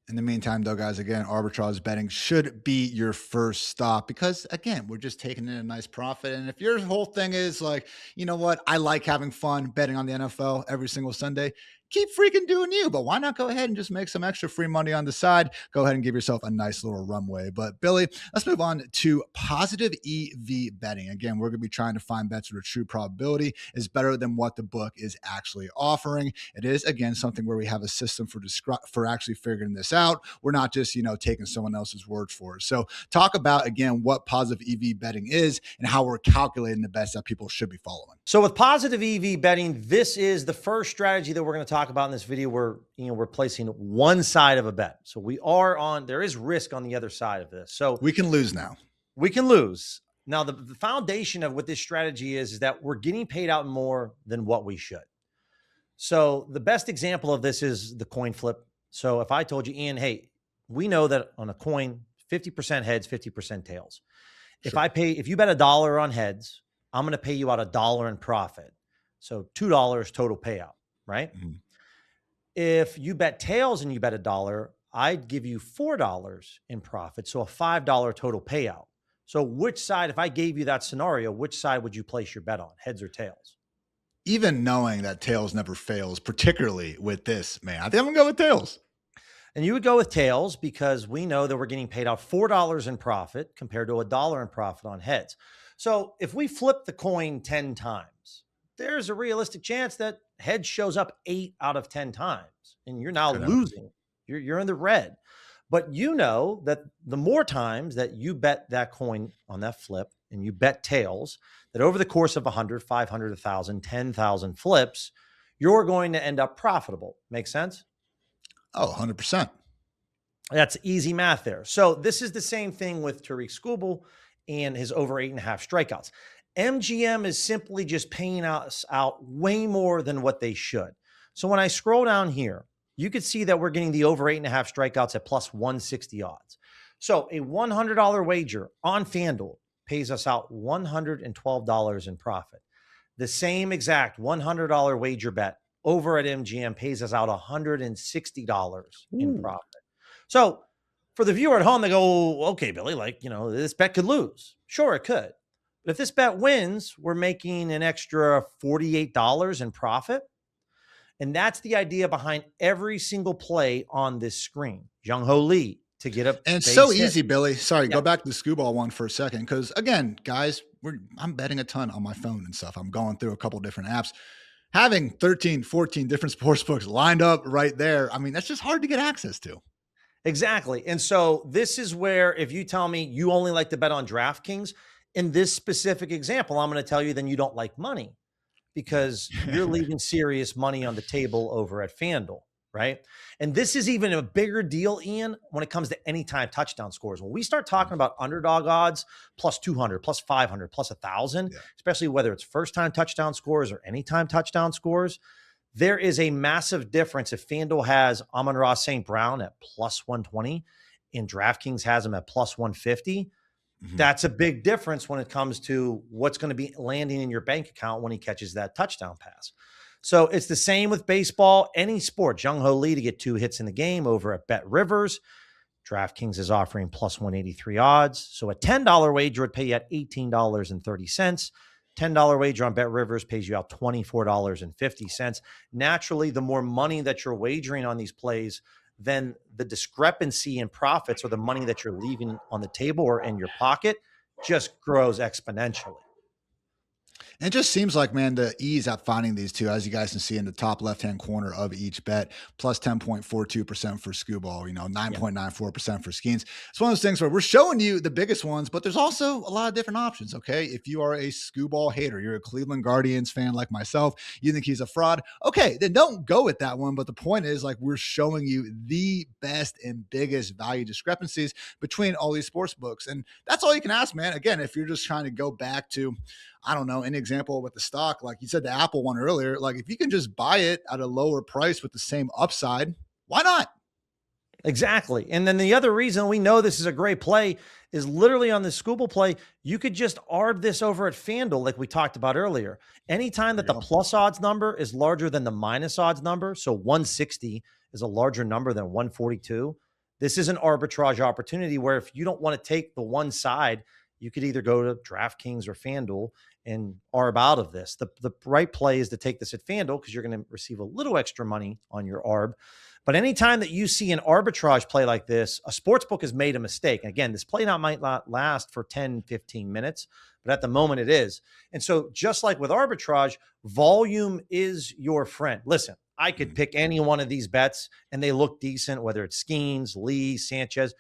Speaker 1: In the meantime, though, guys, again, arbitrage betting should be your first stop, because, again, we're just taking in a nice profit. And if your whole thing is like, you know what, I like having fun betting on the NFL every single Sunday, keep freaking doing you. But why not go ahead and just make some extra free money on the side? Go ahead and give yourself a nice little runway. But Billy, let's move on to positive EV betting. Again, we're going to be trying to find bets where true probability is better than what the book is actually offering. It is, again, something where we have a system for actually figuring this out. We're not just, taking someone else's word for it. So talk about, again, what positive EV betting is and how we're calculating the bets that people should be following.
Speaker 2: So with positive EV betting, this is the first strategy that we're going to talk about in this video, where we're placing one side of a bet. So there is risk on the other side of this. So
Speaker 1: we can lose now.
Speaker 2: We can lose. Now, the foundation of what this strategy is that we're getting paid out more than what we should. So the best example of this is the coin flip. So if I told you, Ian, hey, we know that on a coin, 50% heads, 50% tails.
Speaker 1: Sure.
Speaker 2: If you bet $1 on heads, I'm going to pay you out $1 in profit. So $2 total payout, right? Mm-hmm. If you bet tails and you bet $1, I'd give you $4 in profit. So a $5 total payout. So which side, if I gave you that scenario, which side would you place your bet on, heads or tails?
Speaker 1: Even knowing that tails never fails, particularly with this, man, I think I'm going to go with tails.
Speaker 2: And you would go with tails because we know that we're getting paid out $4 in profit compared to $1 in profit on heads. So if we flip the coin 10 times, there's a realistic chance that head shows up 8 out of 10 times and you're now losing. You're in the red. But you know that the more times that you bet that coin on that flip and you bet tails, that over the course of 100, 500, 1,000, 10,000 flips, you're going to end up profitable. Make sense?
Speaker 1: Oh, 100%.
Speaker 2: That's easy math there. So this is the same thing with Tariq Skubal and his over 8.5 strikeouts. MGM is simply just paying us out way more than what they should. So when I scroll down here, you could see that we're getting the over 8.5 strikeouts at plus 160 odds. So a $100 wager on FanDuel pays us out $112 in profit. The same exact $100 wager bet over at MGM pays us out $160 in profit. So for the viewer at home, they go, okay, Billy, this bet could lose. Sure, it could. But if this bet wins, we're making an extra $48 in profit. And that's the idea behind every single play on this screen. Jung-Ho Lee to get up.
Speaker 1: And it's so easy, Billy. Sorry, go back to the Skubal one for a second. Because again, guys, I'm betting a ton on my phone and stuff. I'm going through a couple different apps. Having 13, 14 different sports books lined up right there, I mean, that's just hard to get access to.
Speaker 2: Exactly. And so this is where, if you tell me you only like to bet on DraftKings, in this specific example, I'm going to tell you then you don't like money, because you're leaving serious money on the table over at FanDuel, right? And this is even a bigger deal, Ian, when it comes to anytime touchdown scores. When we start talking about underdog odds, plus 200, plus 500, plus 1,000, especially whether it's first-time touchdown scores or anytime touchdown scores, there is a massive difference. If FanDuel has Amon-Ra St. Brown at plus 120 and DraftKings has him at plus 150,
Speaker 1: Mhm.
Speaker 2: That's a big difference when it comes to what's going to be landing in your bank account when he catches that touchdown pass. So it's the same with baseball, any sport. Jung Ho Lee to get 2 hits in the game over at Bet Rivers. DraftKings is offering plus 183 odds. So a $10 wager would pay you at $18.30. $10 wager on Bet Rivers pays you out $24.50. Naturally, the more money that you're wagering on these plays, then the discrepancy in profits or the money that you're leaving on the table or in your pocket just grows exponentially.
Speaker 1: And it just seems like, man, the ease at finding these two, as you guys can see in the top left-hand corner of each bet, plus 10.42% for Scooball,
Speaker 2: Yeah.
Speaker 1: 9.94% for Skeens. It's one of those things where we're showing you the biggest ones, but there's also a lot of different options, okay? If you are a Scooball hater, you're a Cleveland Guardians fan like myself, you think he's a fraud, okay, then don't go with that one. But the point is, like, we're showing you the best and biggest value discrepancies between all these sports books. And that's all you can ask, man. Again, if you're just trying to go back to, I don't know, any example with the stock, like you said, the Apple one earlier, like if you can just buy it at a lower price with the same upside, why not?
Speaker 2: Exactly. And then the other reason we know this is a great play is literally on the Scooble play. You could just arb this over at FanDuel, like we talked about earlier. Anytime
Speaker 1: There
Speaker 2: that
Speaker 1: you
Speaker 2: the
Speaker 1: go.
Speaker 2: plus odds number is larger than the minus odds number, so 160 is a larger number than 142, this is an arbitrage opportunity where if you don't want to take the one side, you could either go to DraftKings or FanDuel and arb out of this. The right play is to take this at FanDuel because you're going to receive a little extra money on your arb. But anytime that you see an arbitrage play like this, a sportsbook has made a mistake. And again, this play might not last for 10, 15 minutes, but at the moment it is. And so just like with arbitrage, volume is your friend. Listen, I could pick any one of these bets and they look decent, whether it's Skeens, Lee, Sanchez.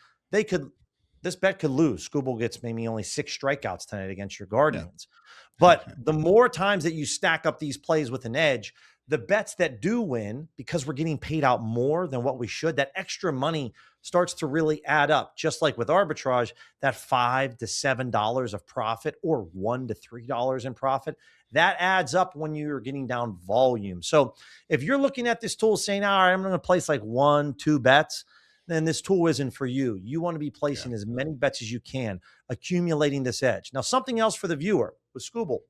Speaker 2: This bet could lose. Scooble gets maybe only 6 strikeouts tonight against your
Speaker 1: Yeah.
Speaker 2: Guardians. But the more times that you stack up these plays with an edge, the bets that do win, because we're getting paid out more than what we should, that extra money starts to really add up. Just like with arbitrage, that $5 to $7 of profit or $1 to $3 in profit, that adds up when you're getting down volume. So if you're looking at this tool saying, all right, I'm going to place like 1, 2 bets, then this tool isn't for you. You want to be placing as many bets as you can, accumulating this edge. Now, something else for the viewer with Scooble.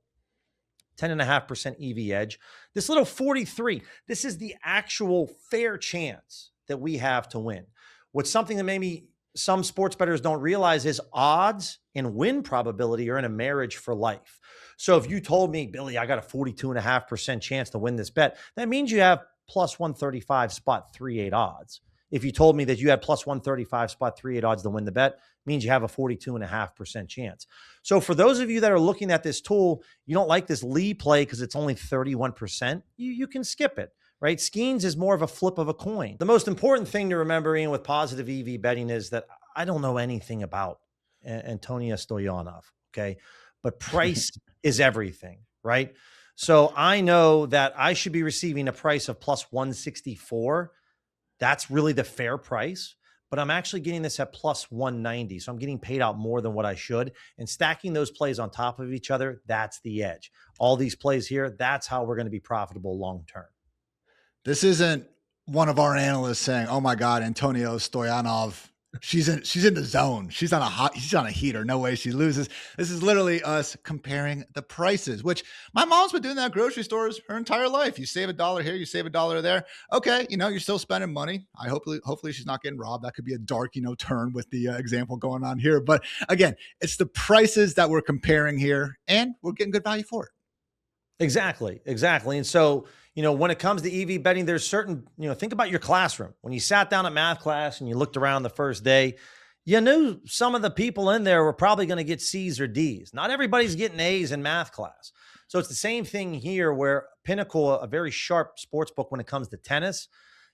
Speaker 2: 10.5% EV edge. This little 43, this is the actual fair chance that we have to win. What's something that maybe some sports bettors don't realize is odds and win probability are in a marriage for life. So if you told me, Billy, I got a 42.5% chance to win this bet, that means you have plus 135 spot 38 odds. If you told me that you had plus 135 spot 38 odds to win the bet, means you have a 42.5% chance. So for those of you that are looking at this tool, you don't like this Lee play because it's only 31%, you can skip it, right? Skeens is more of a flip of a coin. The most important thing to remember, Ian, with positive EV betting is that I don't know anything about Antonia Stoyanov, okay? But price is everything, right? So I know that I should be receiving a price of plus 164. That's really the fair price, but I'm actually getting this at plus 190. So I'm getting paid out more than what I should. And stacking those plays on top of each other, that's the edge. All these plays here, that's how we're going to be profitable long term.
Speaker 1: This isn't one of our analysts saying, "Oh my God, Antonio Stoyanov, she's in the zone. She's on a heater. No way she loses." This is literally us comparing the prices, which my mom's been doing that at grocery stores her entire life. You save $1 here, you save $1 there. Okay, you're still spending money. Hopefully she's not getting robbed. That could be a dark, turn with the example going on here. But again, it's the prices that we're comparing here, and we're getting good value for it.
Speaker 2: Exactly. And so, when it comes to EV betting, there's certain, think about your classroom. When you sat down at math class and you looked around the first day, you knew some of the people in there were probably going to get C's or D's. Not everybody's getting A's in math class. So it's the same thing here where Pinnacle, a very sharp sports book when it comes to tennis,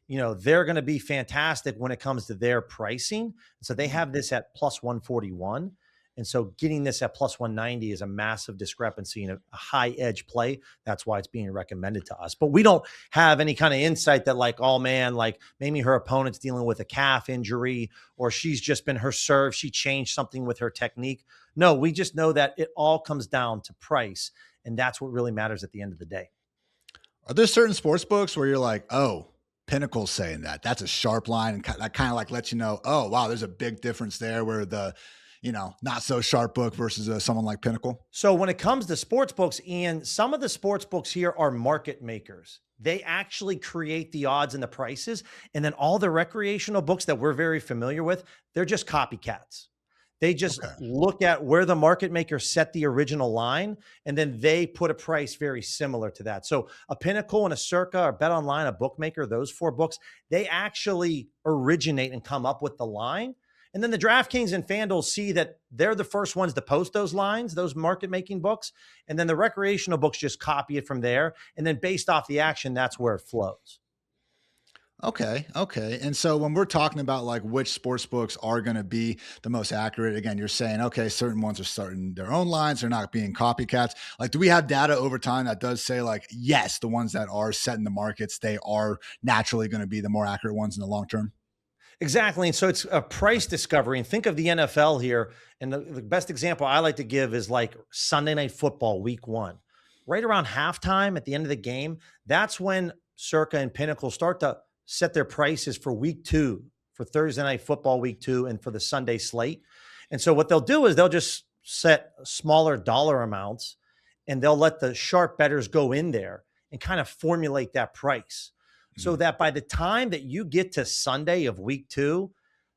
Speaker 2: they're going to be fantastic when it comes to their pricing. So they have this at plus 141. And so getting this at plus 190 is a massive discrepancy in a high edge play. That's why it's being recommended to us. But we don't have any kind of insight that like, oh man, like maybe her opponent's dealing with a calf injury or she's just been her serve. She changed something with her technique. No, we just know that it all comes down to price. And that's what really matters at the end of the day.
Speaker 1: Are there certain sports books where you're like, oh, Pinnacle's saying that? That's a sharp line, and that kind of like lets you know, oh, wow, there's a big difference there where the not so sharp book versus someone like Pinnacle?
Speaker 2: So when it comes to sports books, Ian, some of the sports books here are market makers. They actually create the odds and the prices. And then all the recreational books that we're very familiar with, they're just copycats. They just
Speaker 1: Okay.
Speaker 2: look at where the market maker set the original line, and then they put a price very similar to that. So a Pinnacle and a Circa or Bet Online, a bookmaker, those four books, they actually originate and come up with the line. And then the DraftKings and FanDuel see that they're the first ones to post those lines, those market making books. And then the recreational books just copy it from there. And then based off the action, that's where it flows.
Speaker 1: Okay. Okay. And so when we're talking about like which sports books are going to be the most accurate, again, you're saying, okay, certain ones are starting their own lines. They're not being copycats. Like, do we have data over time that does say like, yes, the ones that are setting the markets, they are naturally going to be the more accurate ones in the long term?
Speaker 2: Exactly. And so it's a price discovery. And think of the NFL here. And the best example I like to give is like Sunday Night Football, week 1. Right around halftime at the end of the game, that's when Circa and Pinnacle start to set their prices for week 2, for Thursday Night Football week 2, and for the Sunday slate. And so what they'll do is they'll just set smaller dollar amounts, and they'll let the sharp bettors go in there and kind of formulate that price. So that by the time that you get to Sunday of week 2,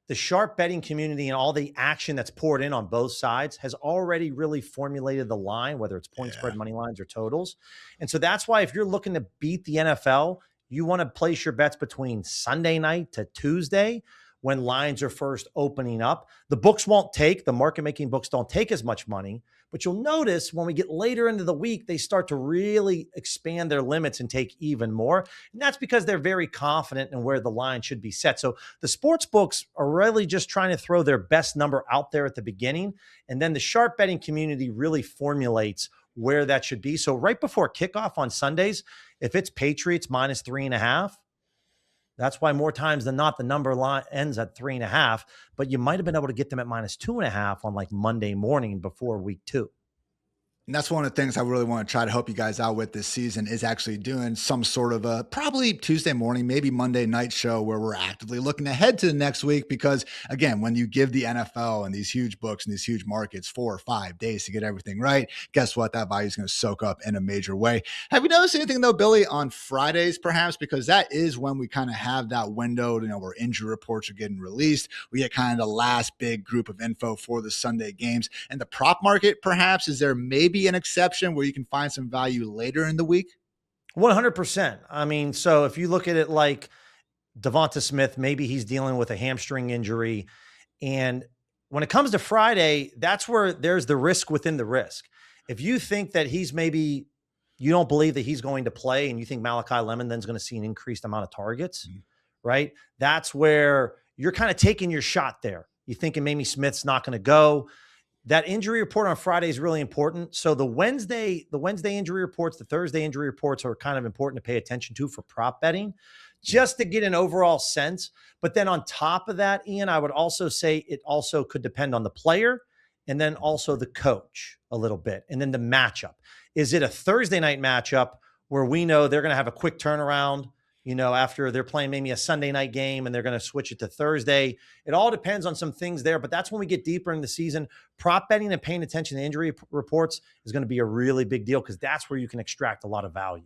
Speaker 2: the sharp betting community and all the action that's poured in on both sides has already really formulated the line, whether it's point spread, money lines, or totals. And so that's why if you're looking to beat the NFL, you want to place your bets between Sunday night to Tuesday when lines are first opening up. The books won't take, the market making books don't take as much money, but you'll notice when we get later into the week, they start to really expand their limits and take even more. And that's because they're very confident in where the line should be set. So the sports books are really just trying to throw their best number out there at the beginning. And then the sharp betting community really formulates where that should be. So right before kickoff on Sundays, if it's Patriots -3.5, that's why more times than not, the number line ends at 3.5, but you might've been able to get them at -2.5 on like Monday morning before week 2.
Speaker 1: And that's one of the things I really want to try to help you guys out with this season is actually doing some sort of a probably Tuesday morning, maybe Monday night show where we're actively looking ahead to the next week. Because again, when you give the NFL and these huge books and these huge markets 4 or 5 days to get everything right, guess what? That value is going to soak up in a major way. Have you noticed anything though, Billy, on Fridays perhaps? Because that is when we kind of have that window, where injury reports are getting released. We get kind of the last big group of info for the Sunday games. And the prop market, perhaps, is there maybe an exception where you can find some value later in the week?
Speaker 2: 100%. I mean, so if you look at it like Devonta Smith, maybe he's dealing with a hamstring injury. And when it comes to Friday, that's where there's the risk within the risk. If you think that you don't believe that he's going to play and you think Malachi Lemon then's going to see an increased amount of targets, right? That's where you're kind of taking your shot there. You're thinking maybe Smith's not going to go. That injury report on Friday is really important. So the Wednesday injury reports, the Thursday injury reports are kind of important to pay attention to for prop betting, just to get an overall sense. But then on top of that, Ian, I would also say it also could depend on the player and then also the coach a little bit. And then the matchup. Is it a Thursday night matchup where we know they're going to have a quick turnaround, after they're playing maybe a Sunday night game and they're going to switch it to Thursday? It all depends on some things there, but that's when we get deeper in the season. Prop betting and paying attention to injury reports is going to be a really big deal because that's where you can extract a lot of value.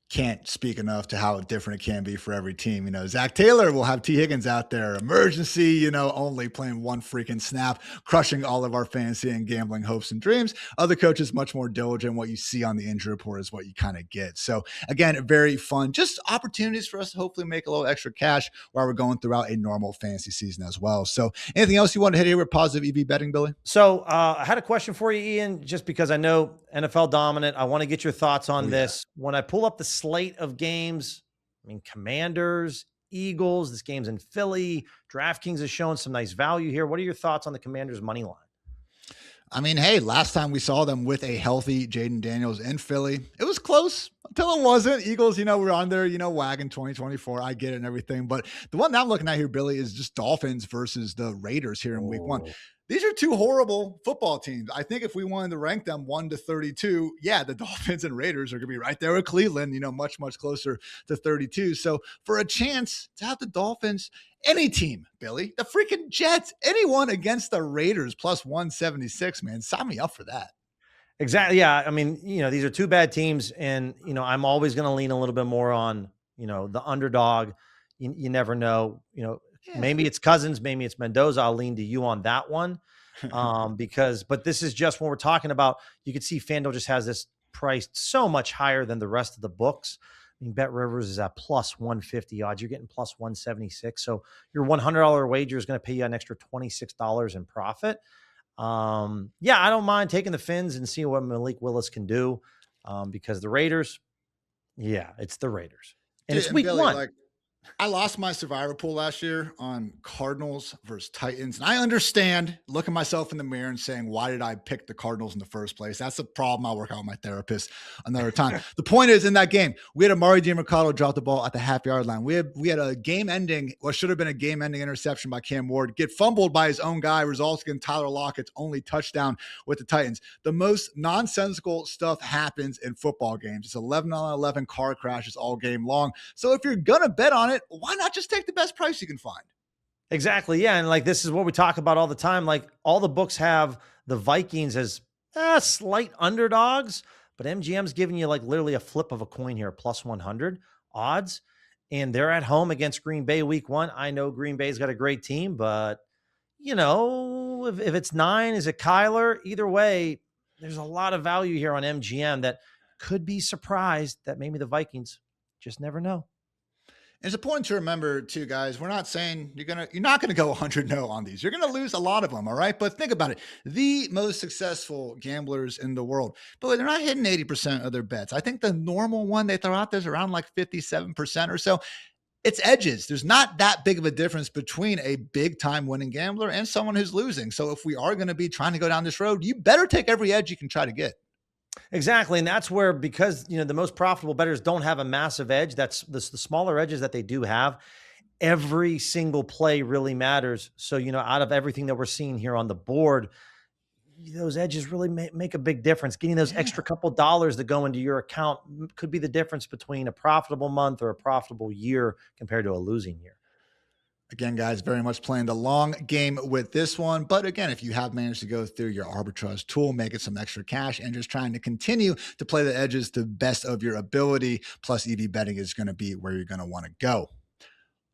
Speaker 1: Can't speak enough to how different it can be for every team. Zach Taylor will have T. Higgins out there, emergency, only playing one freaking snap, crushing all of our fantasy and gambling hopes and dreams. Other coaches, much more diligent. What you see on the injury report is what you kind of get. So again, very fun, just opportunities for us to hopefully make a little extra cash while we're going throughout a normal fantasy season as well. So anything else you want to hit here with positive EV betting, Billy?
Speaker 2: So I had a question for you, Ian, just because I know NFL dominant. I want to get your thoughts on this. When I pull up the slate of games, Commanders, Eagles, this game's in Philly. DraftKings is showing some nice value here. What are your thoughts on the Commanders money line?
Speaker 1: Hey, last time we saw them with a healthy Jaden Daniels in Philly, it was close until it wasn't. Eagles, we're on their, wagon 2024. I get it and everything. But the one that I'm looking at here, Billy, is just Dolphins versus the Raiders here in week 1. these are two horrible football teams. I think if we wanted to rank them 1 to 32, yeah, the Dolphins and Raiders are going to be right there with Cleveland, much, much closer to 32. So for a chance to have the Dolphins, any team, Billy, the freaking Jets, anyone against the Raiders plus 176, man, sign me up for that.
Speaker 2: Exactly. Yeah. I mean, these are two bad teams, and, I'm always going to lean a little bit more on, the underdog. You never know, maybe it's Cousins, maybe it's Mendoza. I'll lean to you on that one. But this is just when we're talking about, you can see FanDuel just has this priced so much higher than the rest of the books. I mean, Bet Rivers is at plus 150 odds. You're getting plus 176. So your $100 wager is going to pay you an extra $26 in profit. Yeah, I don't mind taking the Fins and seeing what Malik Willis can do, because the Raiders, yeah, it's the Raiders. And it's week
Speaker 1: Billy,
Speaker 2: one.
Speaker 1: I lost my survivor pool last year on Cardinals versus Titans. And I understand looking myself in the mirror and saying, why did I pick the Cardinals in the first place? That's a problem. I'll work out with my therapist another time. The point is, in that game, we had Amari DiMercado drop the ball at the half-yard line. We had a game-ending, what should have been a game-ending interception by Cam Ward, get fumbled by his own guy, results in Tyler Lockett's only touchdown with the Titans. The most nonsensical stuff happens in football games. It's 11-on-11 car crashes all game long. So if you're going to bet on it, why not just take the best price you can find?
Speaker 2: Exactly. Yeah. And this is what we talk about all the time. All the books have the Vikings as slight underdogs, but MGM's giving you literally a flip of a coin here, plus 100 odds. And they're at home against Green Bay week one. I know Green Bay's got a great team, but if it's 9, is it Kyler? Either way, there's a lot of value here on MGM that could be surprised that maybe the Vikings just never know.
Speaker 1: It's important to remember too, guys, we're not saying you're not going to go 100-0 on these. You're going to lose a lot of them. All right. But think about it. The most successful gamblers in the world, but they're not hitting 80% of their bets. I think the normal one they throw out there is around 57% or so. It's edges. There's not that big of a difference between a big time winning gambler and someone who's losing. So if we are going to be trying to go down this road, you better take every edge you can try to get.
Speaker 2: Exactly. And that's where, because, the most profitable bettors don't have a massive edge. That's the smaller edges that they do have. Every single play really matters. So, out of everything that we're seeing here on the board, those edges really make a big difference. Getting those extra couple dollars that go into your account could be the difference between a profitable month or a profitable year compared to a losing year.
Speaker 1: Again, guys, very much playing the long game with this one. But again, if you have managed to go through your arbitrage tool, making some extra cash, and just trying to continue to play the edges to the best of your ability, plus EV betting is going to be where you're going to want to go.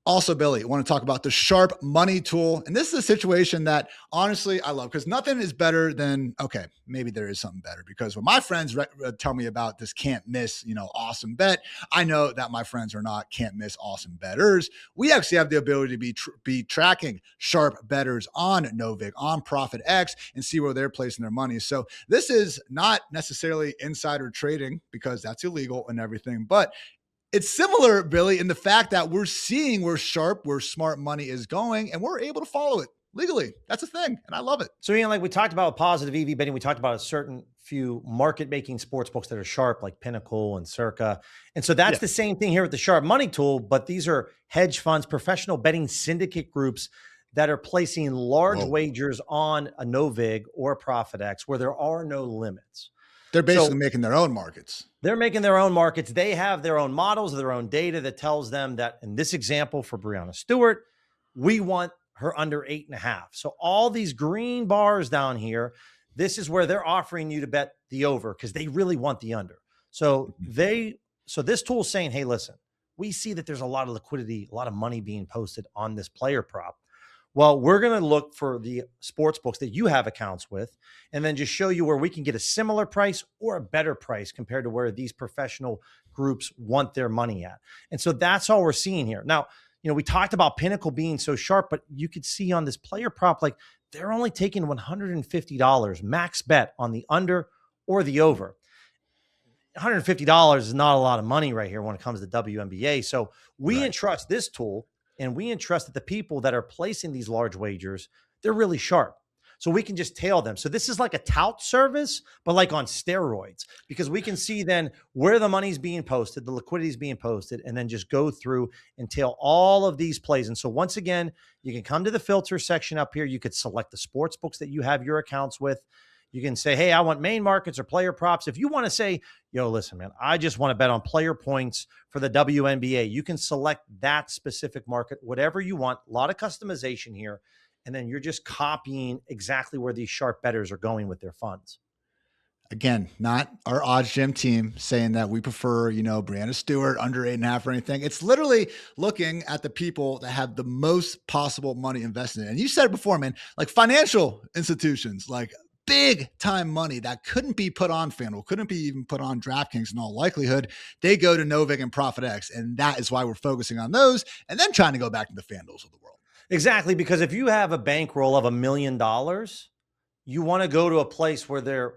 Speaker 1: Also, Billy, I want to talk about the Sharp Money tool. And this is a situation that honestly I love, because nothing is better than, okay, maybe there is something better, because when my friends tell me about this can't miss, awesome bet, I know that my friends are not can't miss awesome bettors. We actually have the ability to be tracking sharp bettors on Novig, on ProfitX, and see where they're placing their money. So this is not necessarily insider trading, because that's illegal and everything, but it's similar, Billy, in the fact that we're seeing where smart money is going, and we're able to follow it legally. That's a thing, and I love it.
Speaker 2: So, Ian, we talked about positive EV betting. We talked about a certain few market-making sports books that are sharp, like Pinnacle and Circa. And so that's the same thing here with the Sharp Money tool, but these are hedge funds, professional betting syndicate groups that are placing large wagers on a Novig or a ProfitX where there are no limits.
Speaker 1: They're basically making their own markets.
Speaker 2: They're making their own markets. They have their own models, their own data that tells them that, in this example for Breonna Stewart, we want her under 8.5. So all these green bars down here, this is where they're offering you to bet the over, because they really want the under. So this tool is saying, hey, listen, we see that there's a lot of liquidity, a lot of money being posted on this player prop. Well, we're going to look for the sports books that you have accounts with, and then just show you where we can get a similar price or a better price compared to where these professional groups want their money at. And so that's all we're seeing here. Now, we talked about Pinnacle being so sharp, but you could see on this player prop, they're only taking $150 max bet on the under or the over. $150 is not a lot of money right here when it comes to WNBA. So we entrust this tool, and we entrust that the people that are placing these large wagers, they're really sharp. So we can just tail them. So this is like a tout service, but like on steroids, because we can see then where the money's being posted, the liquidity is being posted, and then just go through and tail all of these plays. And so once again, you can come to the filter section up here. You could select the sports books that you have your accounts with. You can say, hey, I want main markets or player props. If you want to say, yo, listen, man, I just want to bet on player points for the WNBA, you can select that specific market, whatever you want. A lot of customization here. And then you're just copying exactly where these sharp bettors are going with their funds.
Speaker 1: Again, not our OddsJam team saying that we prefer, Brianna Stewart under 8.5 or anything. It's literally looking at the people that have the most possible money invested in. And you said it before, man, like financial institutions, like big time money that couldn't be put on FanDuel, couldn't be even put on DraftKings in all likelihood. They go to Novig and ProfitX. And that is why we're focusing on those and then trying to go back to the FanDuels of the world.
Speaker 2: Exactly. Because if you have a bankroll of $1 million, you want to go to a place where there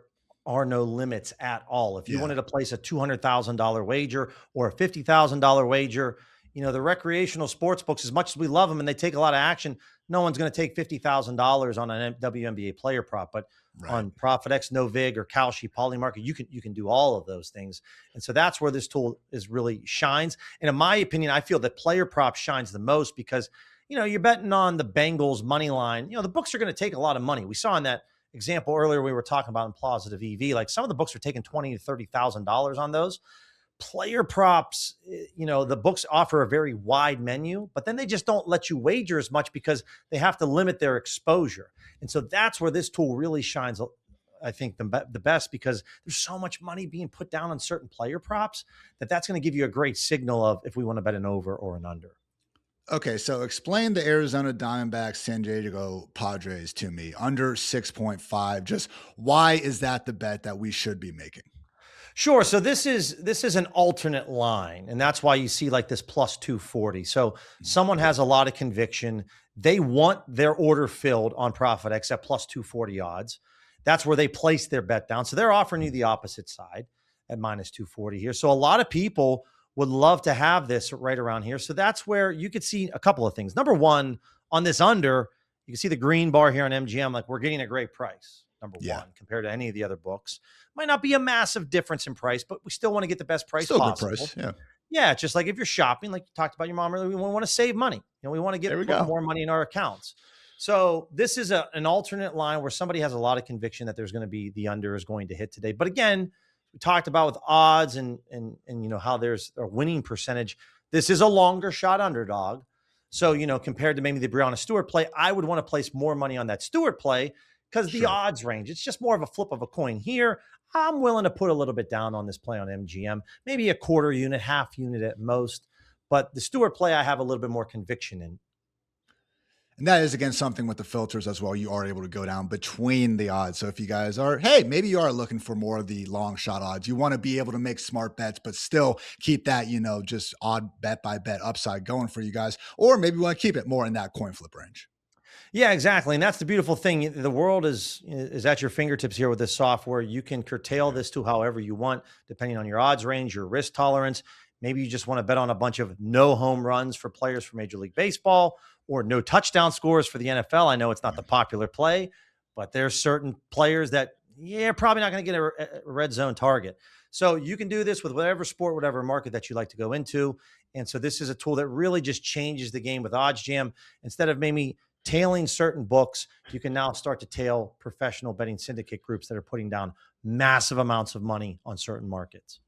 Speaker 2: are no limits at all. If you wanted to place a $200,000 wager or a $50,000 wager, the recreational sports books, as much as we love them and they take a lot of action, no one's going to take $50,000 on an WNBA player prop. But on ProfitX, Novig, or Kalshi, Polymarket, you can do all of those things. And so that's where this tool is really shines. And in my opinion, I feel that player prop shines the most because, you're betting on the Bengals money line. The books are going to take a lot of money. We saw in that example earlier we were talking about in Positive EV, like some of the books are taking $20,000 to $30,000 on those. Player props, the books offer a very wide menu, but then they just don't let you wager as much because they have to limit their exposure. And so that's where this tool really shines, I think, the best, because there's so much money being put down on certain player props that's going to give you a great signal of if we want to bet an over or an under.
Speaker 1: Okay, so explain the Arizona Diamondbacks, San Diego Padres to me under 6.5. Just why is that the bet that we should be making?
Speaker 2: Sure. So this is an alternate line, and that's why you see like this plus 240. So someone has a lot of conviction. They want their order filled on ProfitX at plus 240 odds. That's where they place their bet down. So they're offering you the opposite side at minus 240 here. So a lot of people would love to have this right around here. So that's where you could see a couple of things. Number one, on this under, you can see the green bar here on MGM, like we're getting a great price, number one, compared to any of the other books. Might not be a massive difference in price, but we still want to get the best price possible.
Speaker 1: Good price,
Speaker 2: yeah, just like if you're shopping, like you talked about your mom earlier, we want to save money. We want to get more money in our accounts. So this is an alternate line where somebody has a lot of conviction that there's going to be the under is going to hit today. But again, we talked about with odds and how there's a winning percentage. This is a longer shot underdog. So, compared to maybe the Brianna Stewart play, I would want to place more money on that Stewart play because the odds range, it's just more of a flip of a coin here. I'm willing to put a little bit down on this play on MGM, maybe a quarter unit, half unit at most. But the Stewart play, I have a little bit more conviction in.
Speaker 1: And that is, again, something with the filters as well. You are able to go down between the odds. So if you guys are, hey, maybe you are looking for more of the long shot odds. You want to be able to make smart bets, but still keep that, just odd bet by bet upside going for you guys. Or maybe you want to keep it more in that coin flip range.
Speaker 2: Yeah, exactly. And that's the beautiful thing. The world is at your fingertips here with this software. You can curtail this to however you want, depending on your odds range, your risk tolerance. Maybe you just want to bet on a bunch of no home runs for players for Major League Baseball or no touchdown scores for the NFL. I know it's not the popular play, but there's certain players that, probably not going to get a red zone target. So you can do this with whatever sport, whatever market that you like to go into. And so this is a tool that really just changes the game with OddsJam. Instead of maybe tailing certain books, you can now start to tail professional betting syndicate groups that are putting down massive amounts of money on certain markets.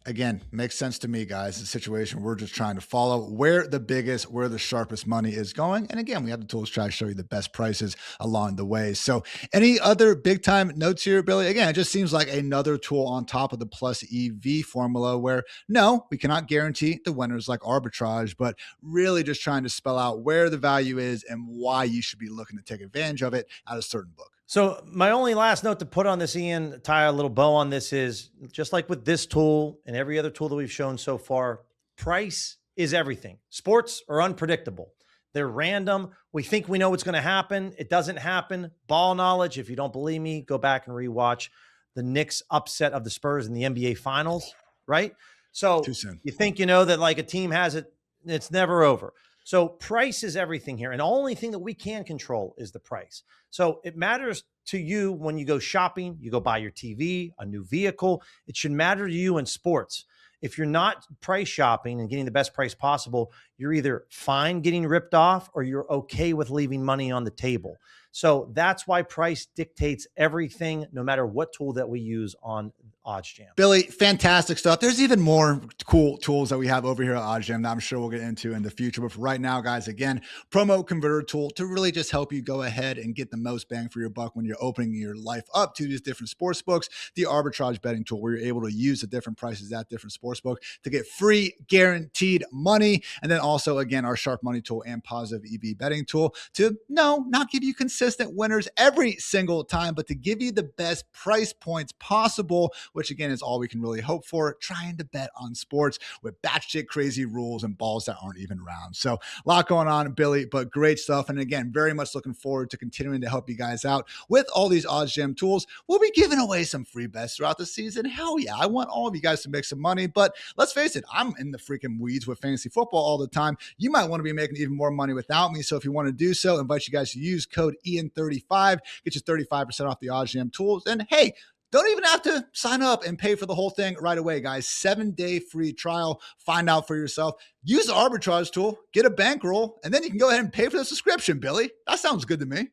Speaker 1: Again, makes sense to me, guys. The situation we're just trying to follow where the sharpest money is going. And again, we have the tools to try to show you the best prices along the way. So any other big time notes here, Billy? Again, it just seems like another tool on top of the plus EV formula where no, we cannot guarantee the winners like arbitrage, but really just trying to spell out where the value is and why you should be looking to take advantage of it at a certain book.
Speaker 2: So my only last note to put on this, Ian, tie a little bow on this is just like with this tool and every other tool that we've shown so far, price is everything. Sports are unpredictable. They're random. We think we know what's going to happen. It doesn't happen. Ball knowledge. If you don't believe me, go back and rewatch the Knicks upset of the Spurs in the NBA finals, right? So
Speaker 1: Too soon.
Speaker 2: you think, that like a team has it, it's never over. So price is everything here. And the only thing that we can control is the price. So it matters to you when you go shopping, you go buy your TV, a new vehicle. It should matter to you in sports. If you're not price shopping and getting the best price possible, you're either fine getting ripped off or you're okay with leaving money on the table. So that's why price dictates everything, no matter what tool that we use on OddsJam.
Speaker 1: Billy, fantastic stuff. There's even more cool tools that we have over here at OddsJam that I'm sure we'll get into in the future. But for right now, guys, again, promo converter tool to really just help you go ahead and get the most bang for your buck when you're opening your life up to these different sports books. The arbitrage betting tool, where you're able to use the different prices at different sports book to get free guaranteed money. And then also, again, our sharp money tool and positive EV betting tool to not give you consistent winners every single time, but to give you the best price points possible, which again is all we can really hope for, trying to bet on sports with batshit crazy rules and balls that aren't even round. So a lot going on, Billy, but great stuff. And again, very much looking forward to continuing to help you guys out with all these OddsJam tools. We'll be giving away some free bets throughout the season. Hell yeah. I want all of you guys to make some money, but let's face it, I'm in the freaking weeds with fantasy football all the time. You might want to be making even more money without me. So if you want to do so, I invite you guys to use code Ian35, get you 35% off the OddsJam tools. And hey, don't even have to sign up and pay for the whole thing right away, guys. 7-day free trial. Find out for yourself. Use the arbitrage tool, get a bankroll, and then you can go ahead and pay for the subscription, Billy. That sounds good to me.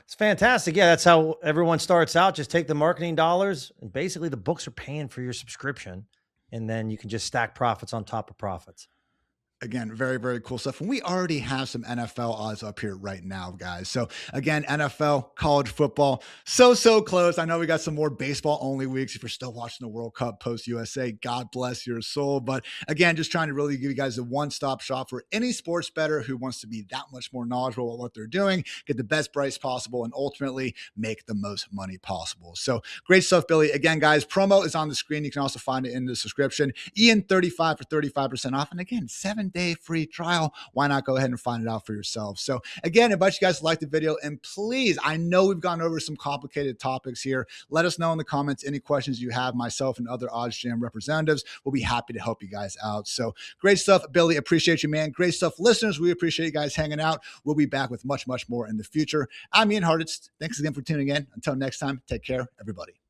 Speaker 2: It's fantastic. Yeah, that's how everyone starts out. Just take the marketing dollars, and basically the books are paying for your subscription, and then you can just stack profits on top of profits.
Speaker 1: Again, very, very cool stuff. And we already have some NFL odds up here right now, guys. So again, NFL, college football, so close. I know we got some more baseball only weeks. If you're still watching the World Cup post USA, God bless your soul. But again, just trying to really give you guys a one-stop shop for any sports bettor who wants to be that much more knowledgeable about what they're doing, get the best price possible, and ultimately make the most money possible. So great stuff, Billy. Again, guys, promo is on the screen. You can also find it in the description. Ian35 for 35% off. And again, 7-day free trial. Why not go ahead and find it out for yourself? So again, I invite you guys to like the video, and please, I know we've gone over some complicated topics here. Let us know in the comments any questions you have. Myself and other OddsJam representatives will be happy to help you guys out. So great stuff, Billy. Appreciate you, man. Great stuff, listeners. We appreciate you guys hanging out. We'll be back with much more in the future. I'm Ian Harditz. Thanks again for tuning in. Until next time, take care, everybody.